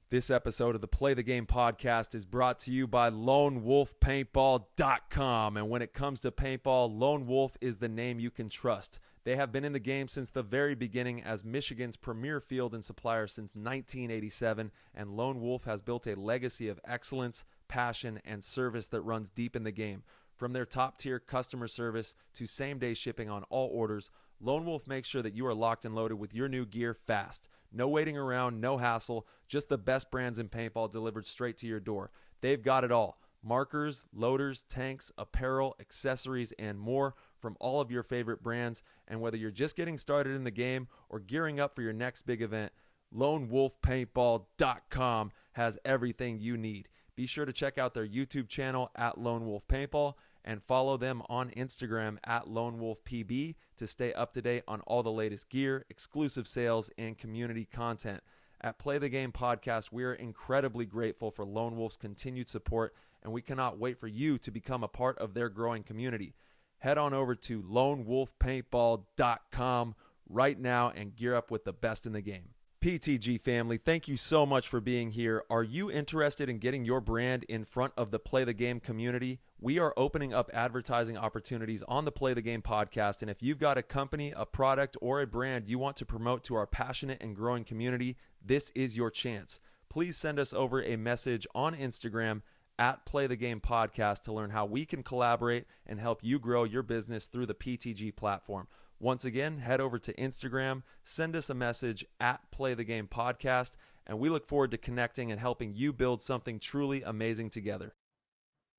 This episode of the Play the Game podcast is brought to you by LoneWolfPaintball.com. And when it comes to paintball, Lone Wolf is the name you can trust. They have been in the game since the very beginning as Michigan's premier field and supplier since 1987, and Lone Wolf has built a legacy of excellence, passion, and service that runs deep in the game. From their top-tier customer service to same-day shipping on all orders, Lone Wolf makes sure that you are locked and loaded with your new gear fast. No waiting around, no hassle, just the best brands in paintball delivered straight to your door. They've got it all. Markers, loaders, tanks, apparel, accessories, and more from all of your favorite brands. And whether you're just getting started in the game or gearing up for your next big event, LoneWolfPaintball.com has everything you need. Be sure to check out their YouTube channel at Lone Wolf Paintball and follow them on Instagram at Lone Wolf PB to stay up to date on all the latest gear, exclusive sales, and community content. At Play the Game Podcast, we are incredibly grateful for Lone Wolf's continued support, and we cannot wait for you to become a part of their growing community. Head on over to LoneWolfPaintball.com right now and gear up with the best in the game. PTG family, thank you so much for being here. Are you interested in getting your brand in front of the Play the Game community? We are opening up advertising opportunities on the Play the Game podcast, and if you've got a company, a product, or a brand you want to promote to our passionate and growing community, this is your chance. Please send us over a message on Instagram at Play the Game Podcast to learn how we can collaborate and help you grow your business through the PTG platform. Once again, head over to Instagram, send us a message at Play the Game Podcast, and we look forward to connecting and helping you build something truly amazing together.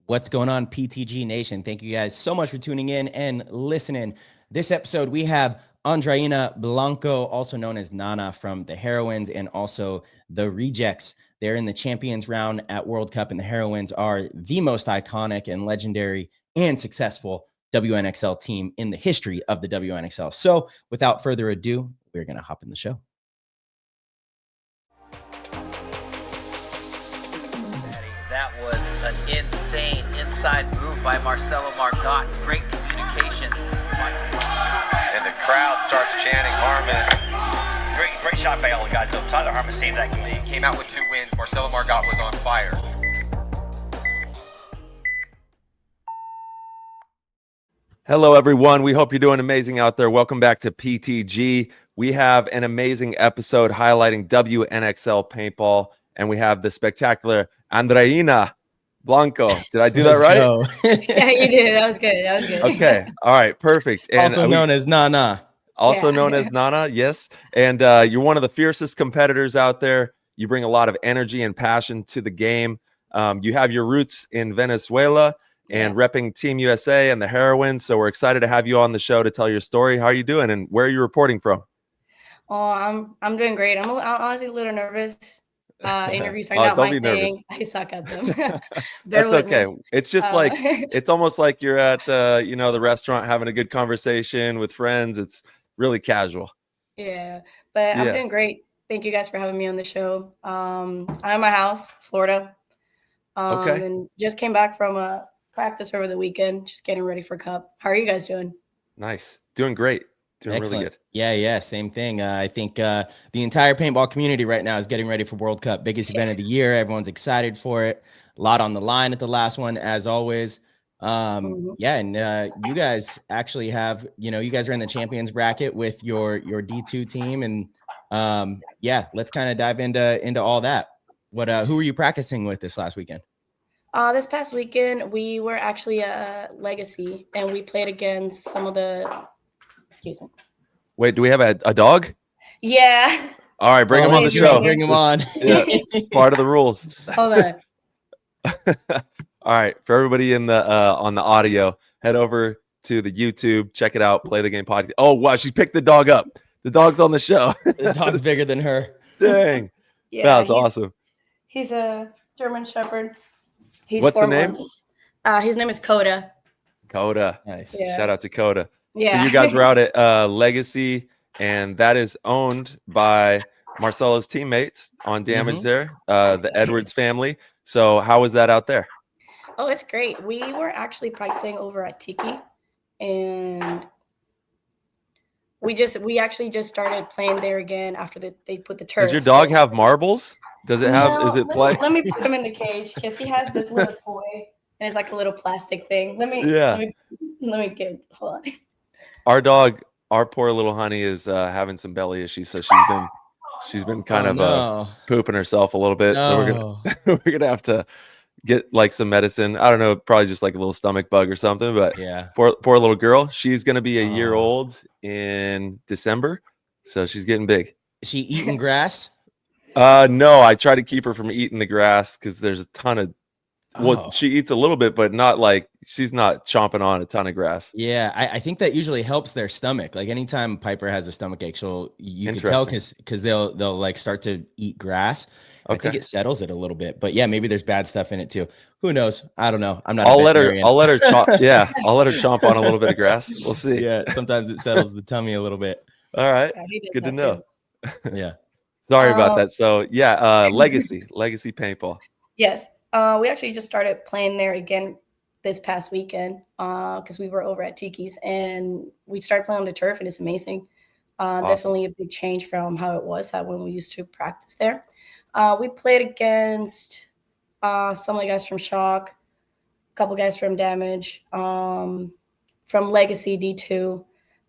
What's going on, PTG Nation? Thank you guys so much for tuning in and listening. This episode, we have Andreina Blanco, also known as NaNa, from the Heroines and also the Rejects. They're in the Champions round at World Cup, and the Heroines are the most iconic and legendary and successful WNXL team in the history of the WNXL. So without further ado, we're going to hop in the show. That was an insane inside move by Marcelo Margot. Great communication. And the crowd starts chanting Harmon. Great shot by all the guys. So Tyler Harmon saved that game. Came out with 2 wins. Marcelo Margot was on fire. Hello, everyone. We hope you're doing amazing out there. Welcome back to PTG. We have an amazing episode highlighting WNXL paintball, and we have the spectacular Andreina Blanco. Did I do that right? Yeah, you did. That was good. Okay. All right. Perfect. And also known as NaNa. Also known as NaNa, yes. And you're one of the fiercest competitors out there. You bring a lot of energy and passion to the game. You have your roots in Venezuela and repping Team USA and the Heroines. So we're excited to have you on the show to tell your story. How are you doing and where are you reporting from? Oh, I'm doing great. I'm honestly a little nervous. Interviews are not my thing. I suck at them. That's okay. It's just like it's almost like you're at the restaurant having a good conversation with friends. It's really casual. Yeah, but I'm doing great. Thank you guys for having me on the show. I'm at my house, Florida. And just came back from a practice over the weekend, just getting ready for Cup. How are you guys doing? Nice. Doing great. Doing Excellent. Really good. Yeah, same thing. I think the entire paintball community right now is getting ready for World Cup. Biggest event of the year. Everyone's excited for it. A lot on the line at the last one, as always. And you guys actually have, you guys are in the champions bracket with your D2 team. And let's kind of dive into all that. Who were you practicing with this last weekend? This past weekend, we were actually a Legacy, and we played against some of the Excuse me. Wait, do we have a dog? Yeah. All right, bring him on the show. Bring him on. Yeah, part of the rules. Hold on. All right, for everybody in the on the audio, head over to the YouTube, check it out, Play the Game podcast. Oh wow, she picked the dog up. The dog's on the show. The dog's bigger than her. Dang. Yeah, that's awesome. He's a German Shepherd. He's What's the name? His name is Coda. Coda. Nice. Yeah. Shout out to Coda. Yeah. So you guys were out at Legacy, and that is owned by Marcelo's teammates on Damage there, the Edwards family. So how was that out there? Oh, it's great. We were actually practicing over at Tiki, and we actually just started playing there again after they put the turf. Does your dog have marbles? Does it have? Is it play? Let me put him in the cage because he has this little toy and it's like a little plastic thing. Let me get. Hold on. Our dog, our poor little honey, is having some belly issues, so she's been kind of pooping herself a little bit. So we're gonna have to get like some medicine. I don't know, probably just like a little stomach bug or something. But yeah, poor little girl. She's gonna be a year old in December, so she's getting big. Is she eating grass? No, I try to keep her from eating the grass because there's a ton of. Well, she eats a little bit, but not like she's not chomping on a ton of grass. Yeah, I think that usually helps their stomach. Like anytime Piper has a stomach ache, you can tell because they'll like start to eat grass. Okay. I think it settles it a little bit, but yeah, maybe there's bad stuff in it too. Who knows? I don't know. I'm not. I'll let her chomp. Yeah, I'll let her chomp on a little bit of grass. We'll see. Yeah, sometimes it settles the tummy a little bit. All right, good to know. Yeah. Sorry about that. So yeah, legacy paintball. Yes. We actually just started playing there again this past weekend because we were over at Tiki's and we started playing on the turf and it's amazing. Awesome. Definitely a big change from how it was when we used to practice there. We played against some of the guys from Shock, a couple guys from Damage, from Legacy D2,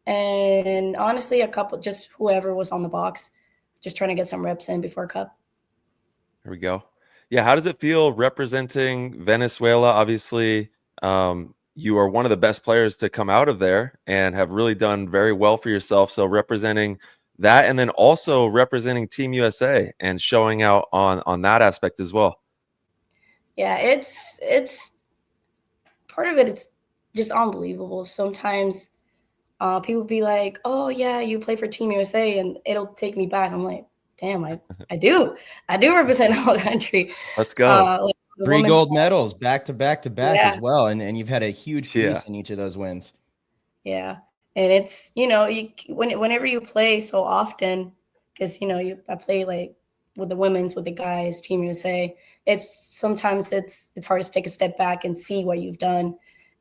and honestly a couple, just whoever was on the box, just trying to get some reps in before Cup. There we go. Yeah, how does it feel representing Venezuela? Obviously, you are one of the best players to come out of there and have really done very well for yourself. So representing that and then also representing Team USA and showing out on that aspect as well. Yeah, it's part of it. It's just unbelievable. Sometimes people be like, oh, yeah, you play for Team USA, and it'll take me back. I'm like, damn, I do represent our country. Let's go. Like 3 gold medals back to back as well. And you've had a huge piece in each of those wins. Yeah. And it's, whenever you play so often, because, I play like with the women's, with the guys, Team USA, sometimes it's hard to take a step back and see what you've done.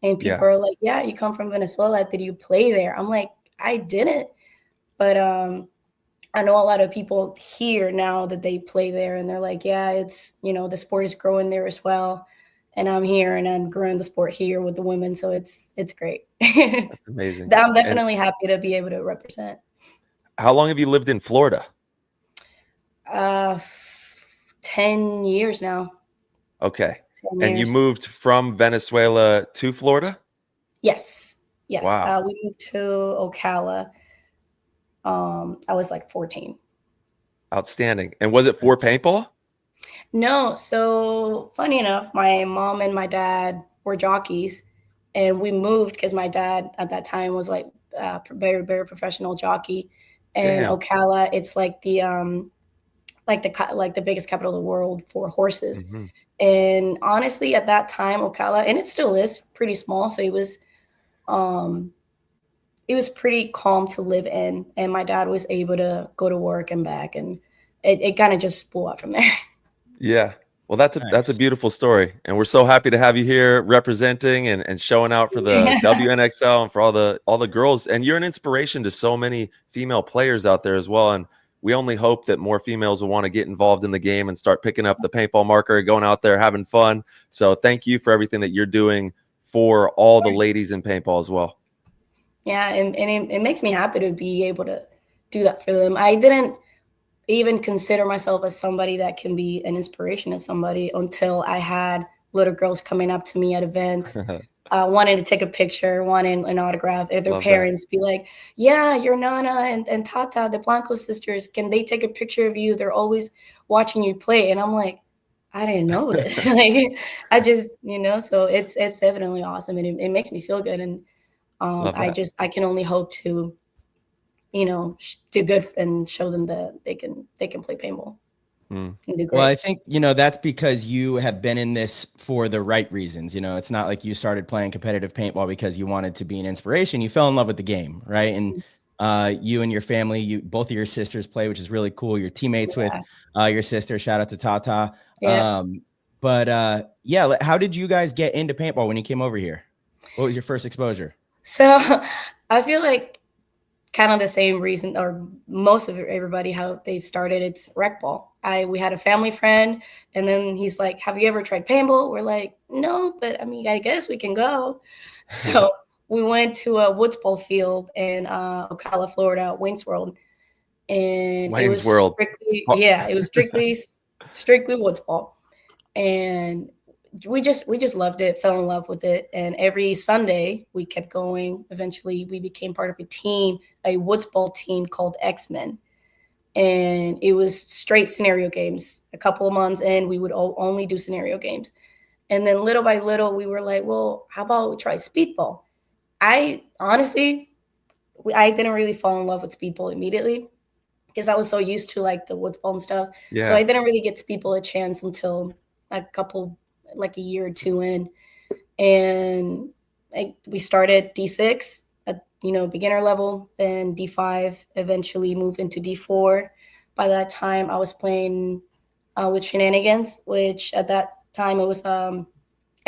And people are like, yeah, you come from Venezuela. Did you play there? I'm like, I didn't. But, I know a lot of people here now that they play there and they're like, yeah, it's, the sport is growing there as well. And I'm here and I'm growing the sport here with the women. So it's great. That's amazing. I'm definitely happy to be able to represent. How long have you lived in Florida? 10 years now. Okay. And you moved from Venezuela to Florida? Yes. Wow. We moved to Ocala. I was like 14. Outstanding. And was it for paintball? No. So funny enough, my mom and my dad were jockeys and we moved because my dad at that time was like a very, very professional jockey. And Ocala, it's like the biggest capital of the world for horses. Mm-hmm. And honestly, at that time, Ocala, and it still is pretty small. So it was pretty calm to live in, and my dad was able to go to work and back, and it kind of just blew up from there. Yeah. Well, that's a beautiful story, and we're so happy to have you here representing and showing out for the WNXL and for all the girls. And you're an inspiration to so many female players out there as well. And we only hope that more females will want to get involved in the game and start picking up the paintball marker, going out there having fun. So thank you for everything that you're doing for all the ladies in paintball as well. Yeah, and it makes me happy to be able to do that for them. I didn't even consider myself as somebody that can be an inspiration to somebody until I had little girls coming up to me at events, wanting to take a picture, wanting an autograph. If their parents be like, yeah, you're NaNa and Tata, the Blanco sisters, can they take a picture of you? They're always watching you play. And I'm like, I didn't know this. I just, so it's definitely awesome. And it makes me feel good. And I can only hope to, do good and show them that they can play paintball. And do great. Well, I think, that's because you have been in this for the right reasons. It's not like you started playing competitive paintball because you wanted to be an inspiration. You fell in love with the game, right? And you and your family, both of your sisters play, which is really cool. Your teammates with your sister, shout out to Tata. Yeah. How did you guys get into paintball when you came over here? What was your first exposure? So I feel like kind of the same reason, or most of everybody, how they started, it's rec ball. we had a family friend, and then he's like, have you ever tried paintball? We're like, no, but I mean, I guess we can go. So we went to a woods ball field in Ocala, Florida, Wayne's World. And it was strictly woods ball. And we just loved it, fell in love with it. And every Sunday we kept going. Eventually we became part of a team, a woods ball team called X-Men. And it was straight scenario games. A couple of months in, we would only do scenario games. And then little by little, we were like, well, how about we try speedball? I didn't really fall in love with speedball immediately because I was so used to like the woods ball and stuff. Yeah. So I didn't really get speedball a chance until like a year or two in. And we started D6 at, beginner level, then D5, eventually moved into D4. By that time, I was playing with Shenanigans, which at that time it was a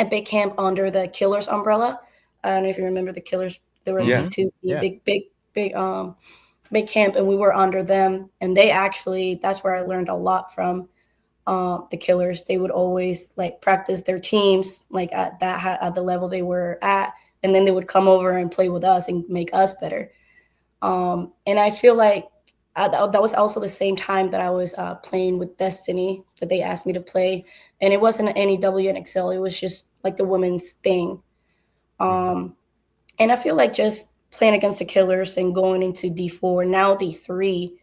big camp under the Killers umbrella. I don't know if you remember the Killers. They were in D2, big camp, and we were under them. And that's where I learned a lot from the Killers. They would always like practice their teams like at the level they were at, and then they would come over and play with us and make us better. And I feel like that was also the same time that I was playing with Destiny, that they asked me to play, and it wasn't any WNXL. It was just like the women's thing. And I feel like just playing against the Killers and going into D4, now D3,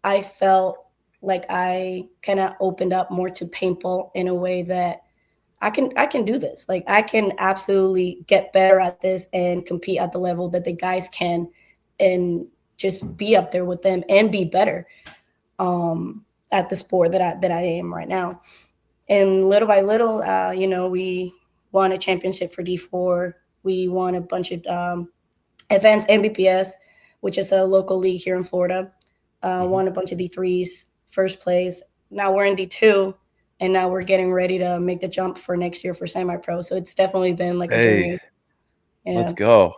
I felt like I kind of opened up more to paintball in a way that I can do this. Like I can absolutely get better at this and compete at the level that the guys can, and just be up there with them and be better at the sport that I am right now. And little by little, we won a championship for D4. We won a bunch of events, MBPS, which is a local league here in Florida. Won a bunch of D3s, first place. Now we're in D2, and now we're getting ready to make the jump for next year for semi-pro. So it's definitely been like a journey. Yeah. Let's go.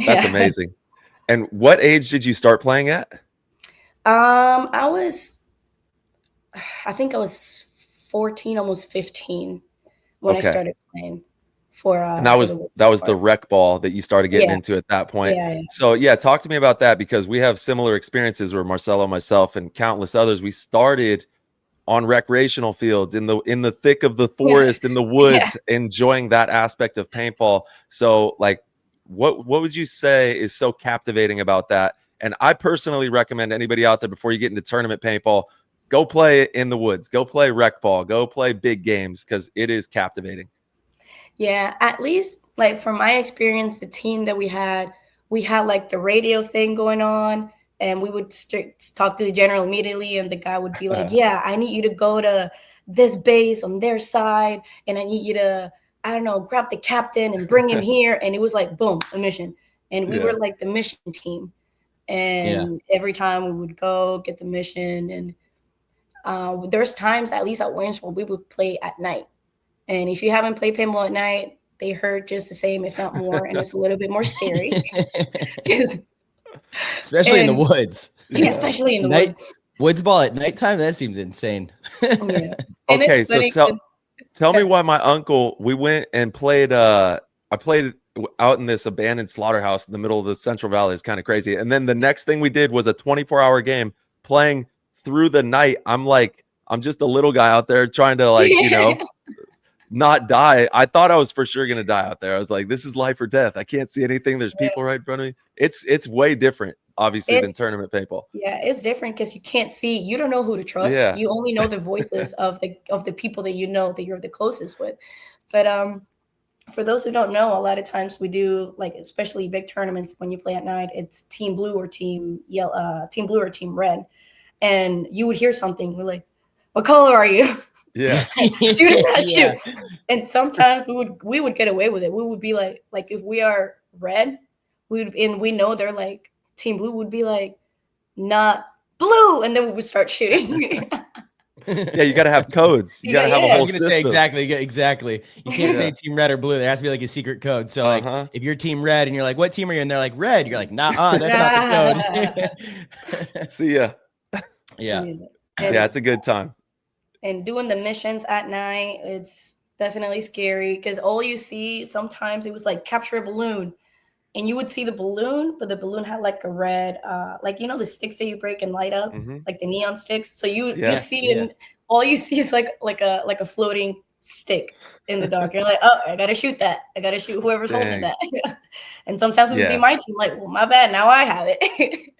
That's amazing. And what age did you start playing at? I think I was 14, almost 15 when I started playing. And that was the rec ball that you started getting into at that point. Yeah. So talk to me about that, because we have similar experiences where Marcelo, myself, and countless others, we started on recreational fields in the thick of the forest, in the woods, enjoying that aspect of paintball. So like, what would you say is so captivating about that? And I personally recommend anybody out there, before you get into tournament paintball, go play in the woods, go play rec ball, go play big games, because it is captivating. Yeah, at least like from my experience, the team that we had like the radio thing going on, and we would talk to the general immediately, and the guy would be like, yeah, I need you to go to this base on their side, and I need you to, I don't know, grab the captain and bring him here. And it was like, boom, a mission. And we were like the mission team. And every time we would go get the mission. And there's times, at least at Waynesville, we would play at night. And if you haven't played paintball at night, they hurt just the same, if not more. And it's a little bit more scary. Especially in the woods. Yeah, especially in the woods. Woods ball at nighttime? That seems insane. Okay, so tell me why my uncle, we went and played, I played out in this abandoned slaughterhouse in the middle of the Central Valley. It's kind of crazy. And then the next thing we did was a 24-hour game playing through the night. I'm just a little guy out there trying to not die. I thought I was for sure going to die out there. I was like, this is life or death. I can't see anything. There's people right in front of me. It's way different, obviously, than tournament paintball. Yeah, it's different because you can't see. You don't know who to trust. Yeah. You only know the voices of the people that you know that you're the closest with. But for those who don't know, a lot of times we do, like, especially big tournaments, when you play at night, it's team blue or team red. And you would hear something. We're like, what color are you? Yeah. Shooting that shoot. And sometimes we would get away with it. We would be like if we are red, we know they're like team blue, would be like, not blue, and then we would start shooting. Yeah, you got to have codes. You got to have a whole system. Say exactly. You can't say team red or blue. There has to be like a secret code. So like if you're team red and you're like, what team are you? And they're like, red. You're like, nah, that's not the code. See ya. Yeah. Yeah, it's a good time. and doing the missions at night, it's definitely scary because all you see sometimes it was like capture a balloon, and you would see the balloon, but the balloon had like a red, like, you know, the sticks that you break and light up, like the neon sticks. So you see, and all you see is like a floating stick in the dark. You're like, oh, I gotta shoot that. I gotta shoot whoever's holding that. And sometimes it would be my team, like, well, my bad, now I have it.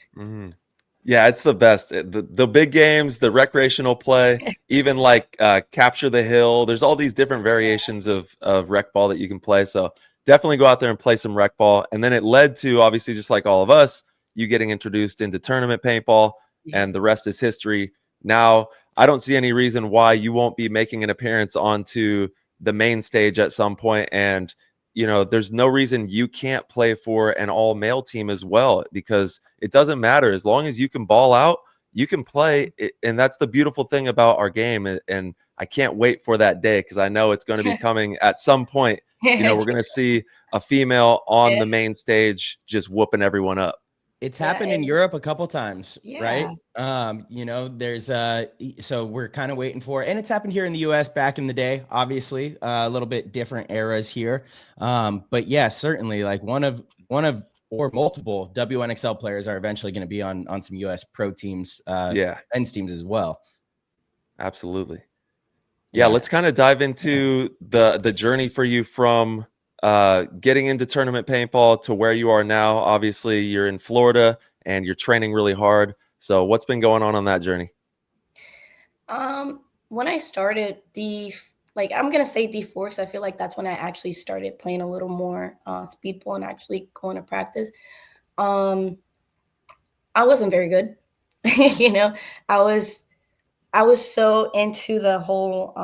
Yeah, it's the best. The big games, the recreational play, even like Capture the Hill. There's all these different variations of rec ball that you can play. So definitely go out there and play some rec ball. And then it led to, obviously, just like all of us, you getting introduced into tournament paintball, and the rest is history. Now, I don't see any reason why you won't be making an appearance onto the main stage at some point. And you know, there's no reason you can't play for an all male team as well, because it doesn't matter. As long as you can ball out, you can play. And that's the beautiful thing about our game. And I can't wait for that day, because I know it's going to be coming at some point. You know, we're going to see a female on the main stage just whooping everyone up. It's happened in Europe a couple times, right? You know, there's so we're kind of waiting for it. And it's happened here in the US back in the day, obviously, a little bit different eras here. But yeah, certainly like one of or multiple WNXL players are eventually going to be on some US pro teams, men's teams as well. Absolutely. Yeah, let's kind of dive into the journey for you from getting into tournament paintball to where you are now. Obviously, you're in Florida and you're training really hard. So what's been going on that journey? When I started I'm going to say D4, because I feel like that's when I actually started playing a little more speedball and actually going to practice. I wasn't very good. You know, I was so into the whole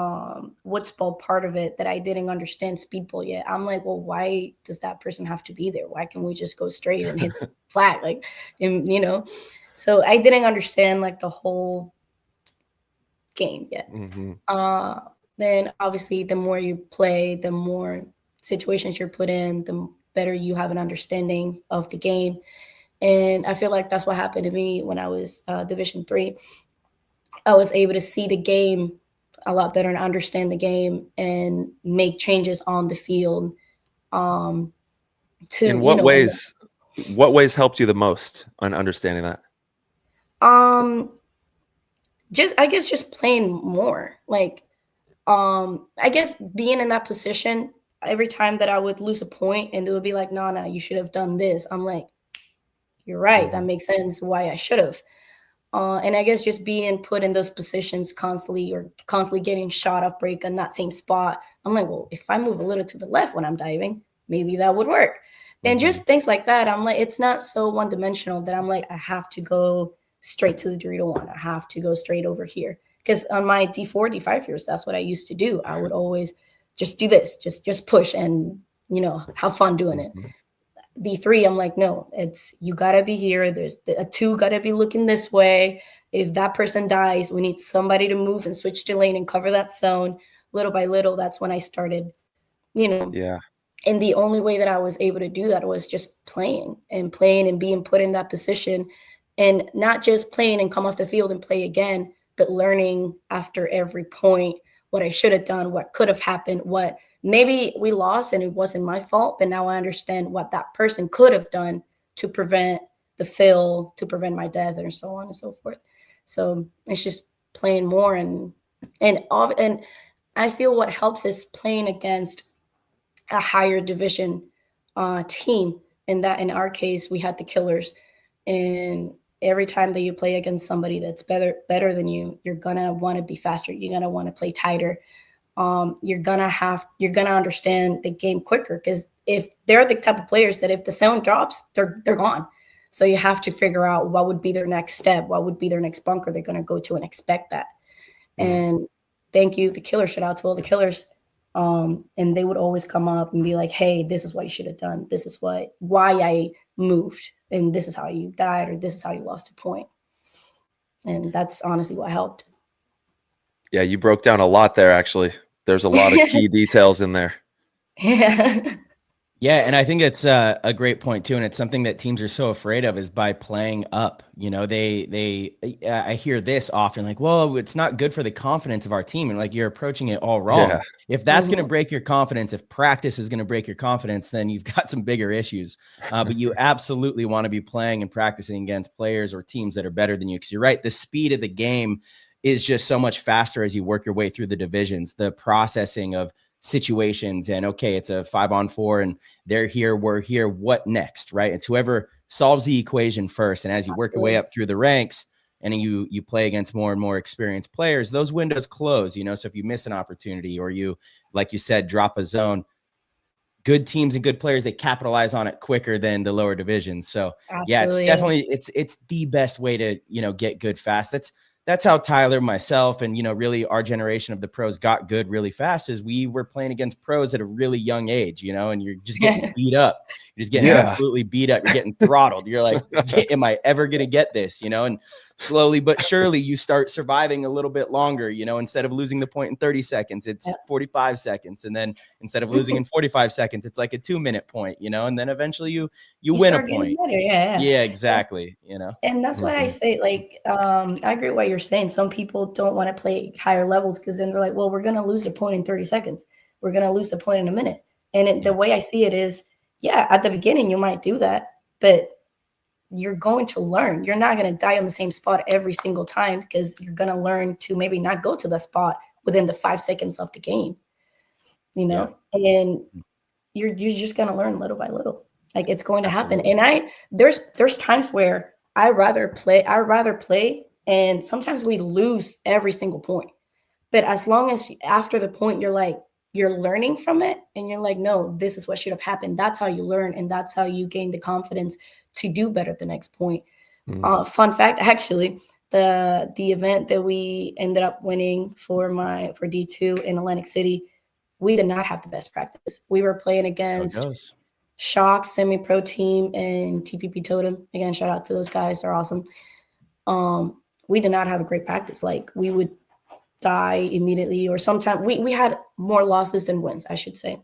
woods ball part of it that I didn't understand speedball yet. I'm like, well, why does that person have to be there? Why can't we just go straight and hit the flat? Like, and, you know, so I didn't understand like the whole game yet. Then obviously the more you play, the more situations you're put in, the better you have an understanding of the game. And I feel like that's what happened to me when I was Division III. I was able to see the game a lot better and understand the game and make changes on the field. In what ways? What ways helped you the most on understanding that? I guess just playing more. Like, I guess being in that position, every time that I would lose a point and it would be like, NaNa, you should have done this. I'm like, you're right. That makes sense why I should have. And I guess just being put in those positions constantly getting shot off break in that same spot. I'm like, well, if I move a little to the left when I'm diving, maybe that would work. And just things like that. I'm like, it's not so one-dimensional that I'm like, I have to go straight to the Dorito one. I have to go straight over here. Because on my D4, D5 years, that's what I used to do. I would always just do this, just push and, you know, have fun doing it. D3, I'm like, no, it's, you gotta be here. There's a 2 gotta be looking this way. If that person dies, we need somebody to move and switch the lane and cover that zone. Little by little, that's when I started, you know. And the only way that I was able to do that was just playing and being put in that position, and not just playing and come off the field and play again, but learning after every point what I should have done, what could have happened, what maybe we lost and it wasn't my fault, but now I understand what that person could have done to prevent the fill, to prevent my death, and so on and so forth. So it's just playing more, and I feel what helps is playing against a higher division team. And that in our case, we had the Killers, and every time that you play against somebody that's better than you, you're gonna want to be faster. You're gonna want to play tighter. You're gonna understand the game quicker, because if they're the type of players that if the sound drops, they're gone. So you have to figure out what would be their next step, what would be their next bunker they're gonna go to, and expect that. And thank you, the Killers. Shout out to all the Killers. And they would always come up and be like, hey, this is what you should have done. This is why I moved, and this is how you died, or this is how you lost a point. And that's honestly what helped. Yeah, you broke down a lot there, actually. There's a lot of key details in there. Yeah. Yeah, and I think it's a great point too, and it's something that teams are so afraid of is by playing up. You know, I hear this often, like, well, it's not good for the confidence of our team, and like you're approaching it all wrong. Yeah. If that's going to break your confidence, if practice is going to break your confidence, then you've got some bigger issues. But you absolutely want to be playing and practicing against players or teams that are better than you, because you're right, the speed of the game is just so much faster as you work your way through the divisions. The processing of situations and okay, it's a 5-on-4 and they're here, we're here, what next, right? It's whoever solves the equation first. And as you work your way up through the ranks and you play against more and more experienced players, those windows close, you know. So if you miss an opportunity or you, like you said, drop a zone, good teams and good players, they capitalize on it quicker than the lower divisions. So yeah, it's definitely it's the best way to, you know, get good fast. That's how Tyler, myself, and, you know, really our generation of the pros got good really fast, is we were playing against pros at a really young age, you know, and you're just getting beat up. You're just getting absolutely beat up. You're getting throttled. You're like, am I ever going to get this? You know, and slowly but surely you start surviving a little bit longer, you know, instead of losing the point in 30 seconds, it's 45 seconds. And then instead of losing in 45 seconds, it's like a 2-minute point, you know, and then eventually you win a point. Yeah, exactly. You know, and that's why I say, like, I agree with what you're saying. Some people don't want to play higher levels because then they're like, well, we're going to lose a point in 30 seconds. We're going to lose a point in a minute. And the way I see it is, yeah, at the beginning, you might do that, but you're going to learn. You're not going to die on the same spot every single time, because you're going to learn to maybe not go to the spot within the 5 seconds of the game, you know, and you're just going to learn little by little. Like, it's going to happen. And there's times where I rather play, and sometimes we lose every single point. But as long as after the point, you're learning from it, and you're like, no, this is what should have happened. That's how you learn, and that's how you gain the confidence to do better the next point. Fun fact, actually, the event that we ended up winning for D2 in Atlantic City, we did not have the best practice. We were playing against Shock, semi-pro team, and TPP Totem. Again, shout out to those guys. They're awesome. We did not have a great practice. Like, we would die immediately, or sometimes we had more losses than wins, I should say.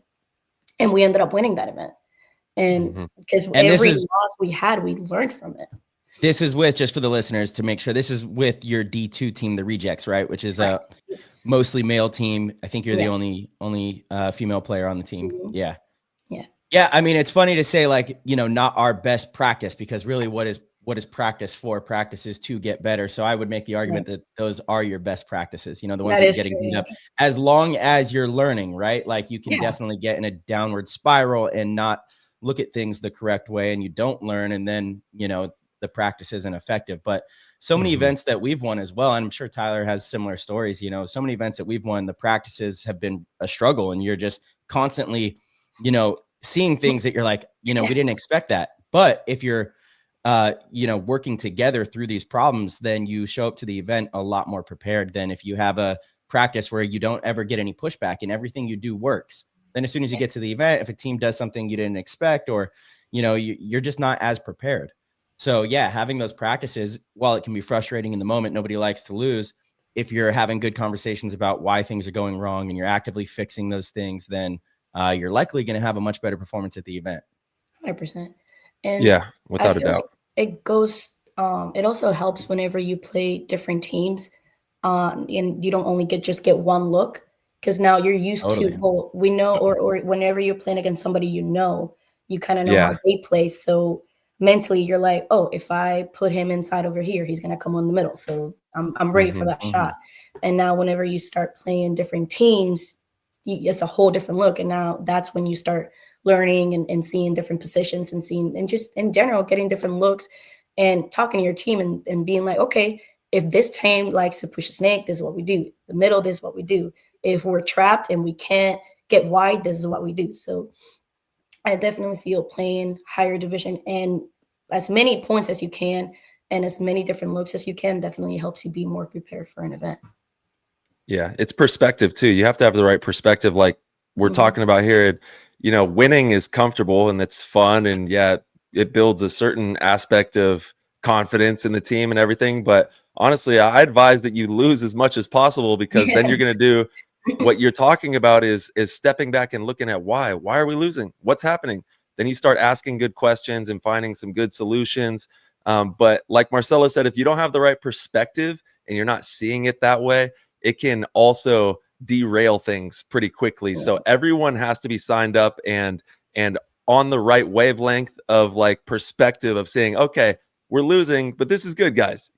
And we ended up winning that event. And because every loss we had, we learned from it. This is with, just for the listeners to make sure, this is with your D2 team, the Rejects, right? Which is a mostly male team. I think you're the only female player on the team. Yeah. I mean, it's funny to say, like, you know, not our best practice, because really what is practice for? Practice is to get better. So I would make the argument that those are your best practices, you know, the ones that are getting beat up, as long as you're learning, right? Like, you can definitely get in a downward spiral and not look at things the correct way, and you don't learn, and then, you know, the practice isn't effective. But so many events that we've won as well, and I'm sure Tyler has similar stories, you know, so many events that we've won, the practices have been a struggle, and you're just constantly, you know, seeing things that you're like, you know, we didn't expect that. But if you're, you know, working together through these problems, then you show up to the event a lot more prepared than if you have a practice where you don't ever get any pushback and everything you do works. Then as soon as you get to the event, if a team does something you didn't expect, or, you know, you're just not as prepared. So yeah, having those practices, while it can be frustrating in the moment, nobody likes to lose. If you're having good conversations about why things are going wrong and you're actively fixing those things, then you're likely going to have a much better performance at the event. 100%. And yeah, without a doubt. Like it goes, it also helps whenever you play different teams, and you don't only get one look, because now you're used to, well, we know, or whenever you're playing against somebody, you kind of know how they play. So mentally you're like, oh, if I put him inside over here, he's going to come on the middle. So I'm ready for that shot. And now whenever you start playing different teams, it's a whole different look. And now that's when you start learning and seeing different positions and seeing, and just in general, getting different looks and talking to your team and being like, okay, if this team likes to push a snake, this is what we do. The middle, this is what we do. If we're trapped and we can't get wide, this is what we do. So I definitely feel playing higher division and as many points as you can and as many different looks as you can definitely helps you be more prepared for an event. Yeah, it's perspective too. You have to have the right perspective. Like we're talking about here, you know, winning is comfortable and it's fun. And yeah, it builds a certain aspect of confidence in the team and everything. But honestly, I advise that you lose as much as possible, because then you're going to do what you're talking about is stepping back and looking at why are we losing? What's happening? Then you start asking good questions and finding some good solutions. But like Marcelo said, if you don't have the right perspective and you're not seeing it that way, it can also derail things pretty quickly. So everyone has to be signed up and on the right wavelength of like perspective of saying, okay, we're losing, but this is good, guys.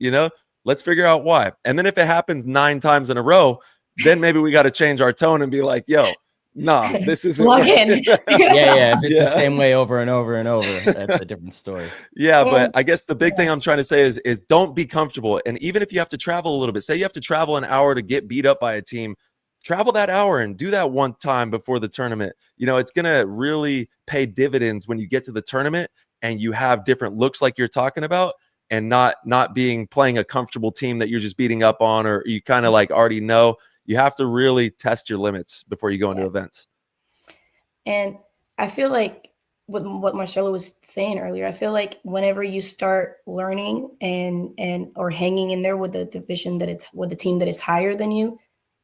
Let's figure out why. And then if it happens 9 times in a row, then maybe we got to change our tone and be like, yo, nah, this isn't working. Yeah. If it's the same way over and over and over, that's a different story. Yeah, but I guess the big thing I'm trying to say is don't be comfortable. And even if you have to travel a little bit, say you have to travel an hour to get beat up by a team, travel that hour and do that one time before the tournament. It's going to really pay dividends when you get to the tournament and you have different looks like you're talking about, and not playing a comfortable team that you're just beating up on, or you kind of like already know. You have to really test your limits before you go into events. And I feel like with what Marcelo was saying earlier, I feel like whenever you start learning and or hanging in there with the division with the team that is higher than you,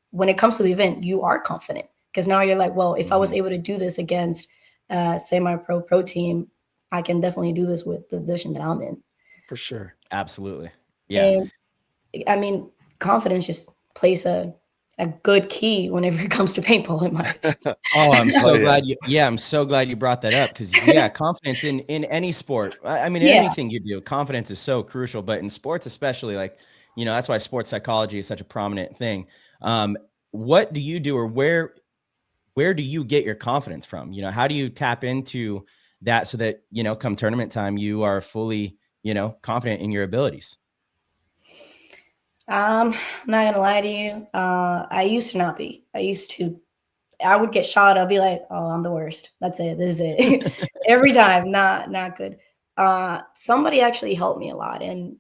when it comes to the event, you are confident, because now you're like, well, if I was able to do this against semi-pro team, I can definitely do this with the division that I'm in. For sure. Absolutely. Yeah. And I mean, confidence just plays a good key whenever it comes to paintball in my opinion. Oh, I'm so glad I'm so glad you brought that up, because confidence in any sport. I mean, anything you do, confidence is so crucial, but in sports especially, like, that's why sports psychology is such a prominent thing. What do you do, or where do you get your confidence from? How do you tap into that so that, come tournament time, you are fully, confident in your abilities? I'm not gonna lie to you. I used to not be. I would get shot. I'll be like, oh, I'm the worst. That's it. This is it. Every time. Not good. Somebody actually helped me a lot, and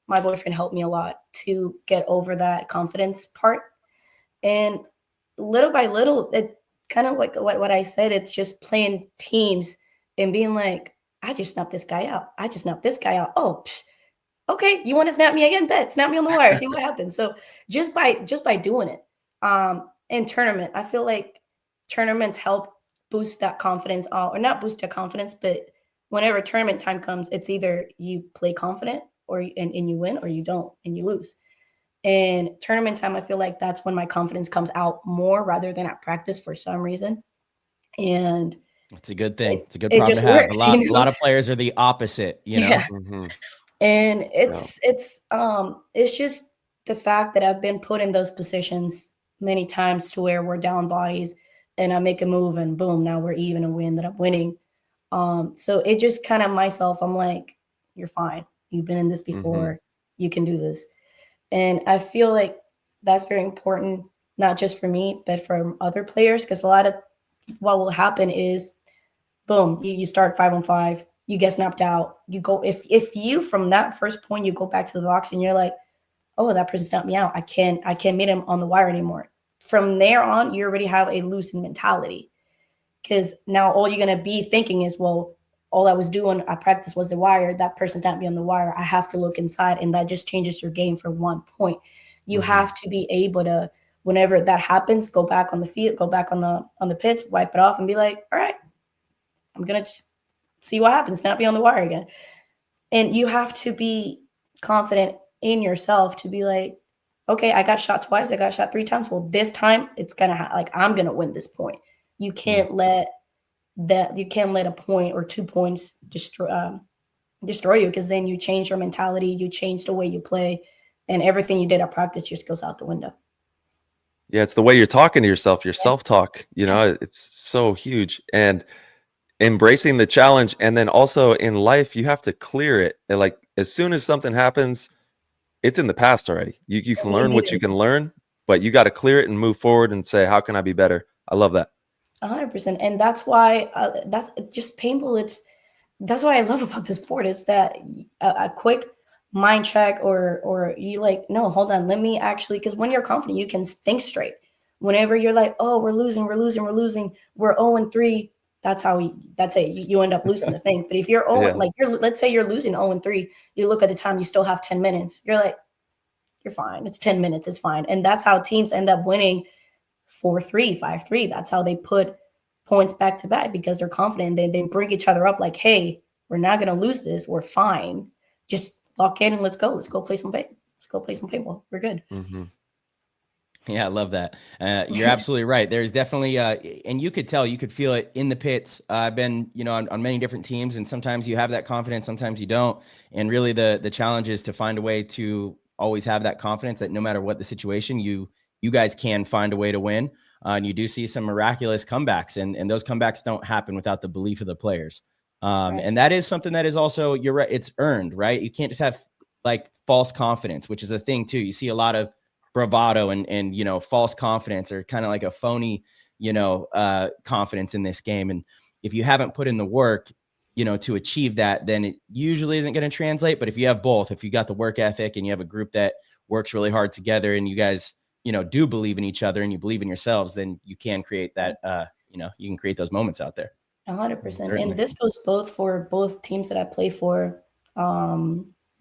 my boyfriend helped me a lot to get over that confidence part. And little by little, it kind of like what I said, it's just playing teams and being like, I just snapped this guy out. I just snapped this guy out. Oh, okay, you want to snap me again? Bet, snap me on the wire, see what happens. So just by doing it, in tournament, I feel like tournaments help boost that confidence, or not boost that confidence, but whenever tournament time comes, it's either you play confident and you win, or you don't and you lose. And tournament time, I feel like that's when my confidence comes out more rather than at practice for some reason. And it's a good thing. It's a good problem to have. Works, a lot of players are the opposite, Yeah. And it's just the fact that I've been put in those positions many times to where we're down bodies and I make a move and boom, now we're even, a win that I'm winning. So it just kind of myself, I'm like, you're fine. You've been in this before. You can do this. And I feel like that's very important, not just for me, but for other players, because a lot of what will happen is, boom, you start 5-on-5, you get snapped out. You go, if you from that first point, you go back to the box and you're like, oh, that person snapped me out. I can't meet him on the wire anymore. From there on, you already have a losing mentality, because now all you're going to be thinking is, well, all I was doing at practice was the wire. That person's not me on the wire. I have to look inside, and that just changes your game for 1 point. You have to be able to, whenever that happens, go back on the field, go back on the pits, wipe it off, and be like, all right, I'm gonna just see what happens. Snap me on the wire again. And you have to be confident in yourself to be like, okay, I got shot twice. I got shot 3 times. Well, this time it's gonna I'm gonna win this point. You can't let a point or 2 points destroy you, because then you change your mentality, you change the way you play, and everything you did at practice just goes out the window. Yeah, it's the way you're talking to yourself, your self-talk, it's so huge. And embracing the challenge, and then also in life, you have to clear it. And like, as soon as something happens, it's in the past already. You can learn what you can learn, but you got to clear it and move forward and say, how can I be better? I love that. 100%. And that's why that's just painful. That's what I love about this sport, is that a quick mind check, or you like, no, hold on, let me actually, because when you're confident, you can think straight. Whenever you're like, oh, we're losing, we're 0-3, that's it. You end up losing the thing. But if you're let's say you're losing 0-3, you look at the time, you still have 10 minutes. You're like, you're fine. It's 10 minutes. It's fine. And that's how teams end up winning 4-3, 5-3. That's how they put points back to back, because they're confident. They bring each other up like, hey, we're not going to lose this. We're fine. Just lock in and let's go. Let's go play some paintball. We're good. Mm-hmm. Yeah, I love that. You're absolutely right. There's definitely, and you could feel it in the pits. I've been, on many different teams, and sometimes you have that confidence, sometimes you don't. And really the challenge is to find a way to always have that confidence that no matter what the situation, you guys can find a way to win. And you do see some miraculous comebacks, and those comebacks don't happen without the belief of the players. Right. And that is something that is also, you're right, it's earned, right? You can't just have like false confidence, which is a thing too. You see a lot of bravado and false confidence, or kind of like a phony confidence in this game. And if you haven't put in the work to achieve that, then it usually isn't going to translate. But if you have both, if you got the work ethic and you have a group that works really hard together, and you guys do believe in each other and you believe in yourselves, then you can create that you can create those moments out there. 100%. And this goes both for both teams that I play for,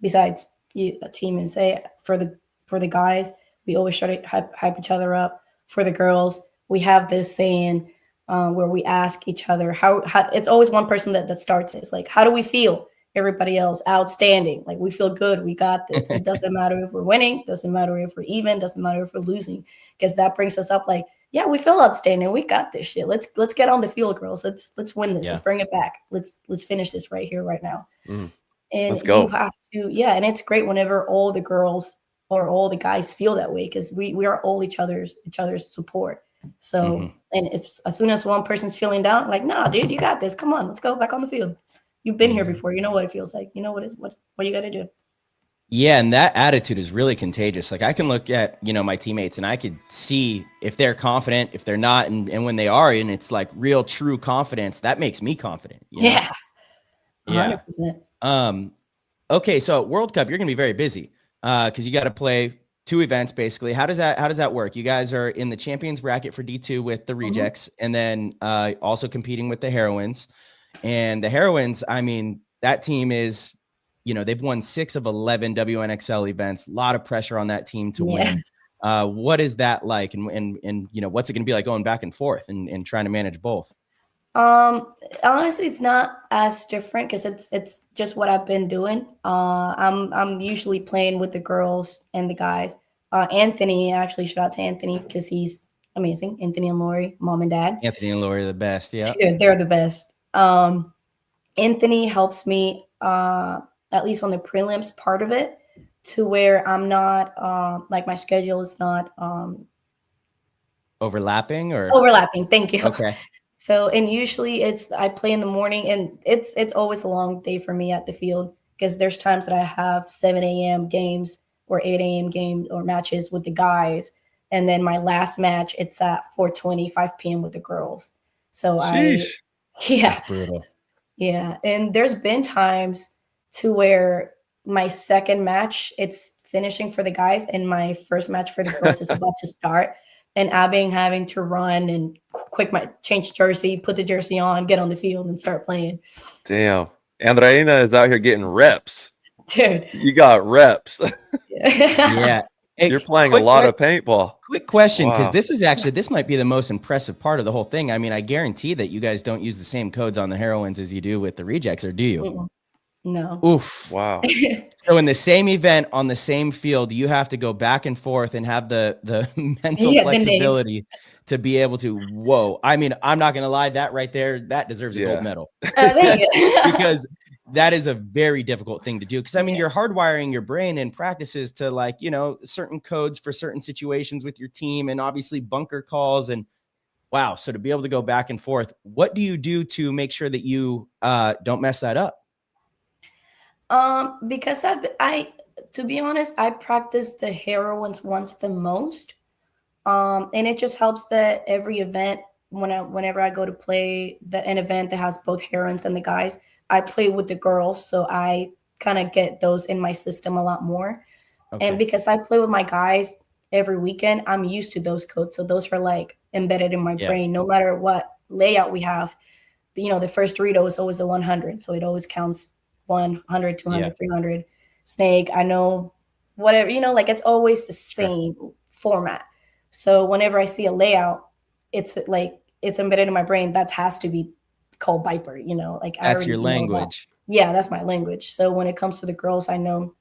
besides a team, and say for the guys, we always try to hype each other up. For the girls, we have this saying where we ask each other how it's always one person that starts it. It's like, how do we feel? Everybody else, outstanding. Like, we feel good. We got this. It doesn't matter if we're winning. Doesn't matter if we're even. Doesn't matter if we're losing. Because that brings us up like, yeah, we feel outstanding. We got this shit. Let's get on the field, girls. Let's win this. Yeah. Let's bring it back. Let's finish this right here, right now. And let's go. You have to, yeah. And it's great whenever all the girls or all the guys feel that way, because we are all each other's support. So, and if as soon as one person's feeling down, like, nah, dude, you got this. Come on, let's go back on the field. You've been here before. You know what it feels like. You know what you got to do. Yeah, and that attitude is really contagious. Like, I can look at, my teammates, and I could see if they're confident, if they're not, and when they are, and it's like real, true confidence, that makes me confident. Yeah. 100%. Yeah. Okay, so World Cup, you're going to be very busy because you got to play 2 events basically. How does that work? You guys are in the champions bracket for D2 with the Rejects, and then also competing with the Heroines. And the Heroines, I mean, that team is, they've won 6 of 11 WNXL events. A lot of pressure on that team to win. What is that like? And what's it going to be like going back and forth and trying to manage both? Honestly, it's not as different because it's just what I've been doing. I'm usually playing with the girls and the guys. Anthony, actually, shout out to Anthony because he's amazing. Anthony and Lori, mom and dad. Anthony and Lori are the best. Yeah, they're the best. Anthony helps me at least on the prelims part of it, to where I'm not like my schedule is not overlapping. Thank you. Okay. So, and usually I play in the morning, and it's always a long day for me at the field, because there's times that I have 7 a.m. games or 8 a.m. games or matches with the guys. And then my last match, it's at 4:20, 5 p.m. with the girls. So That's brutal. Yeah. And there's been times to where my second match, it's finishing for the guys, and my first match for the girls is about to start. And I've been having to run and change jersey, put the jersey on, get on the field, and start playing. Damn. Andreina is out here getting reps. Dude. You got reps. Yeah. Hey, you're playing a lot of paintball. Quick question, because this might be the most impressive part of the whole thing. I mean, I guarantee that you guys don't use the same codes on the Heroines as you do with the Rejects, or do you? Mm-mm. No. Oof. Wow. So in the same event on the same field, you have to go back and forth and have the mental flexibility to be able to, whoa. I mean, I'm not going to lie, that right there, that deserves a gold medal. Because that is a very difficult thing to do. Because, I mean, you're hardwiring your brain in practices to, like, certain codes for certain situations with your team, and obviously bunker calls. And wow. So to be able to go back and forth, what do you do to make sure that you don't mess that up? Because I to be honest, I practice the Heroines once the most. And it just helps that every event, whenever I go to play an event that has both Heroines and the guys, I play with the girls. So I kind of get those in my system a lot more. Okay. And because I play with my guys every weekend, I'm used to those codes. So those are like embedded in my brain, no matter what layout we have. The first Dorito is always a 100. So it always counts 100, 200, 300. Snake, I know, whatever, like it's always the same format. So whenever I see a layout, it's like it's embedded in my brain that has to be called Viper, you know, like I That's already your know language. that. Yeah, that's my language. So when it comes to the girls, I know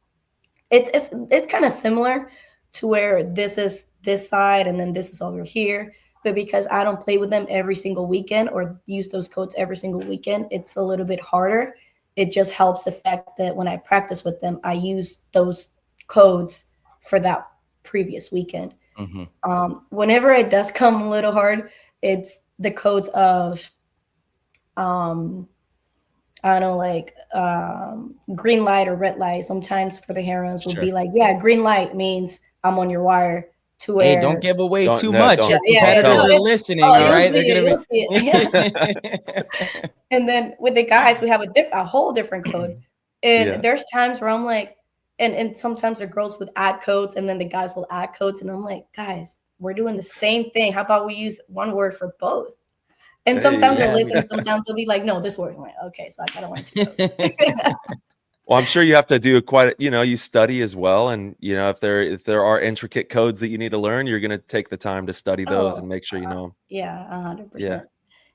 it's kind of similar to where this is this side and then this is over here. But because I don't play with them every single weekend or use those codes every single weekend, it's a little bit harder. It just helps the fact that when I practice with them, I use those codes for that previous weekend. Whenever it does come a little hard, it's the codes of I don't know, like green light or red light. Sometimes for the heroines will be like, yeah, green light means I'm on your wire. To Hey, where don't give away too No, much. don't, Your don't competitors tell are them. listening. All right, they're gonna you'll be. see it. Yeah. And then with the guys, we have a whole different code. And there's times where I'm like, and sometimes the girls would add codes and then the guys will add codes. And I'm like, guys, we're doing the same thing. How about we use one word for both? And sometimes they'll listen, sometimes they'll be like, no, this word. I'm like, okay, so I kind of want to. Well, I'm sure you have to do you study as well. And, if there are intricate codes that you need to learn, you're going to take the time to study those and make sure you know them. Yeah, 100%. Yeah.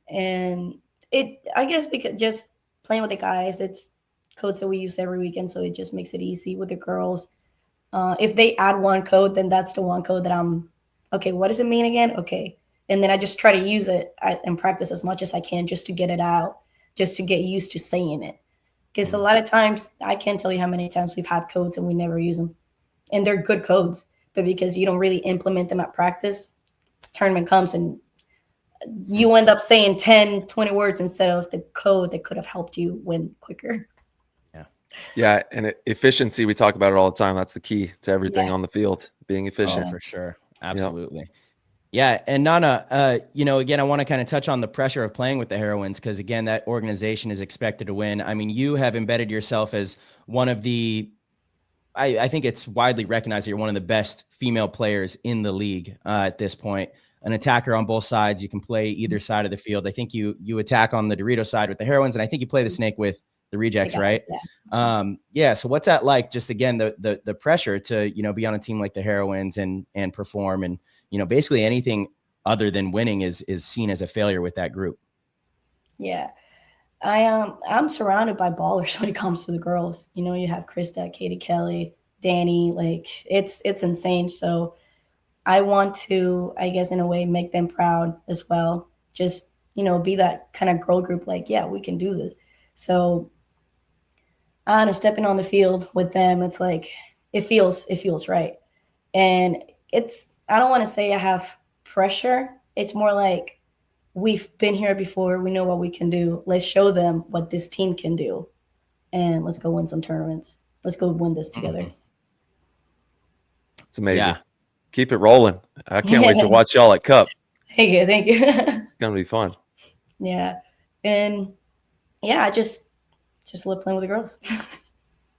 And I guess because just playing with the guys, it's codes that we use every weekend. So it just makes it easy with the girls. If they add one code, then that's the one code that okay, what does it mean again? Okay. And then I just try to use it and practice as much as I can just to get it out, just to get used to saying it. Because a lot of times, I can't tell you how many times we've had codes and we never use them. And they're good codes, but because you don't really implement them at practice, tournament comes and you end up saying 10, 20 words instead of the code that could have helped you win quicker. Yeah. And efficiency, we talk about it all the time. That's the key to everything on the field, being efficient. Oh, for sure. Absolutely. Yep. Yeah. And NaNa, again, I want to kind of touch on the pressure of playing with the Heroines because, again, that organization is expected to win. I mean, you have embedded yourself as one of the, I think it's widely recognized that you're one of the best female players in the league at this point. An attacker on both sides. You can play either side of the field. I think you attack on the Dorito side with the Heroines, and I think you play the snake with the Rejects, right? Yeah. So what's that like? Just again, the pressure to, be on a team like the Heroines and perform and, basically anything other than winning is seen as a failure with that group. Yeah. I'm surrounded by ballers when it comes to the girls. You have Krista, Katie Kelly, Danny, like it's insane. So I want to, I guess, in a way, make them proud as well. Just, be that kind of girl group, like, yeah, we can do this. So I don't know, stepping on the field with them, it's like, it feels right. And I don't want to say I have pressure. It's more like we've been here before. We know what we can do. Let's show them what this team can do. And let's go win some tournaments. Let's go win this together. It's amazing. Yeah. Keep it rolling. I can't wait to watch y'all at Cup. Thank you. It's going to be fun. Yeah. And yeah, I just love playing with the girls.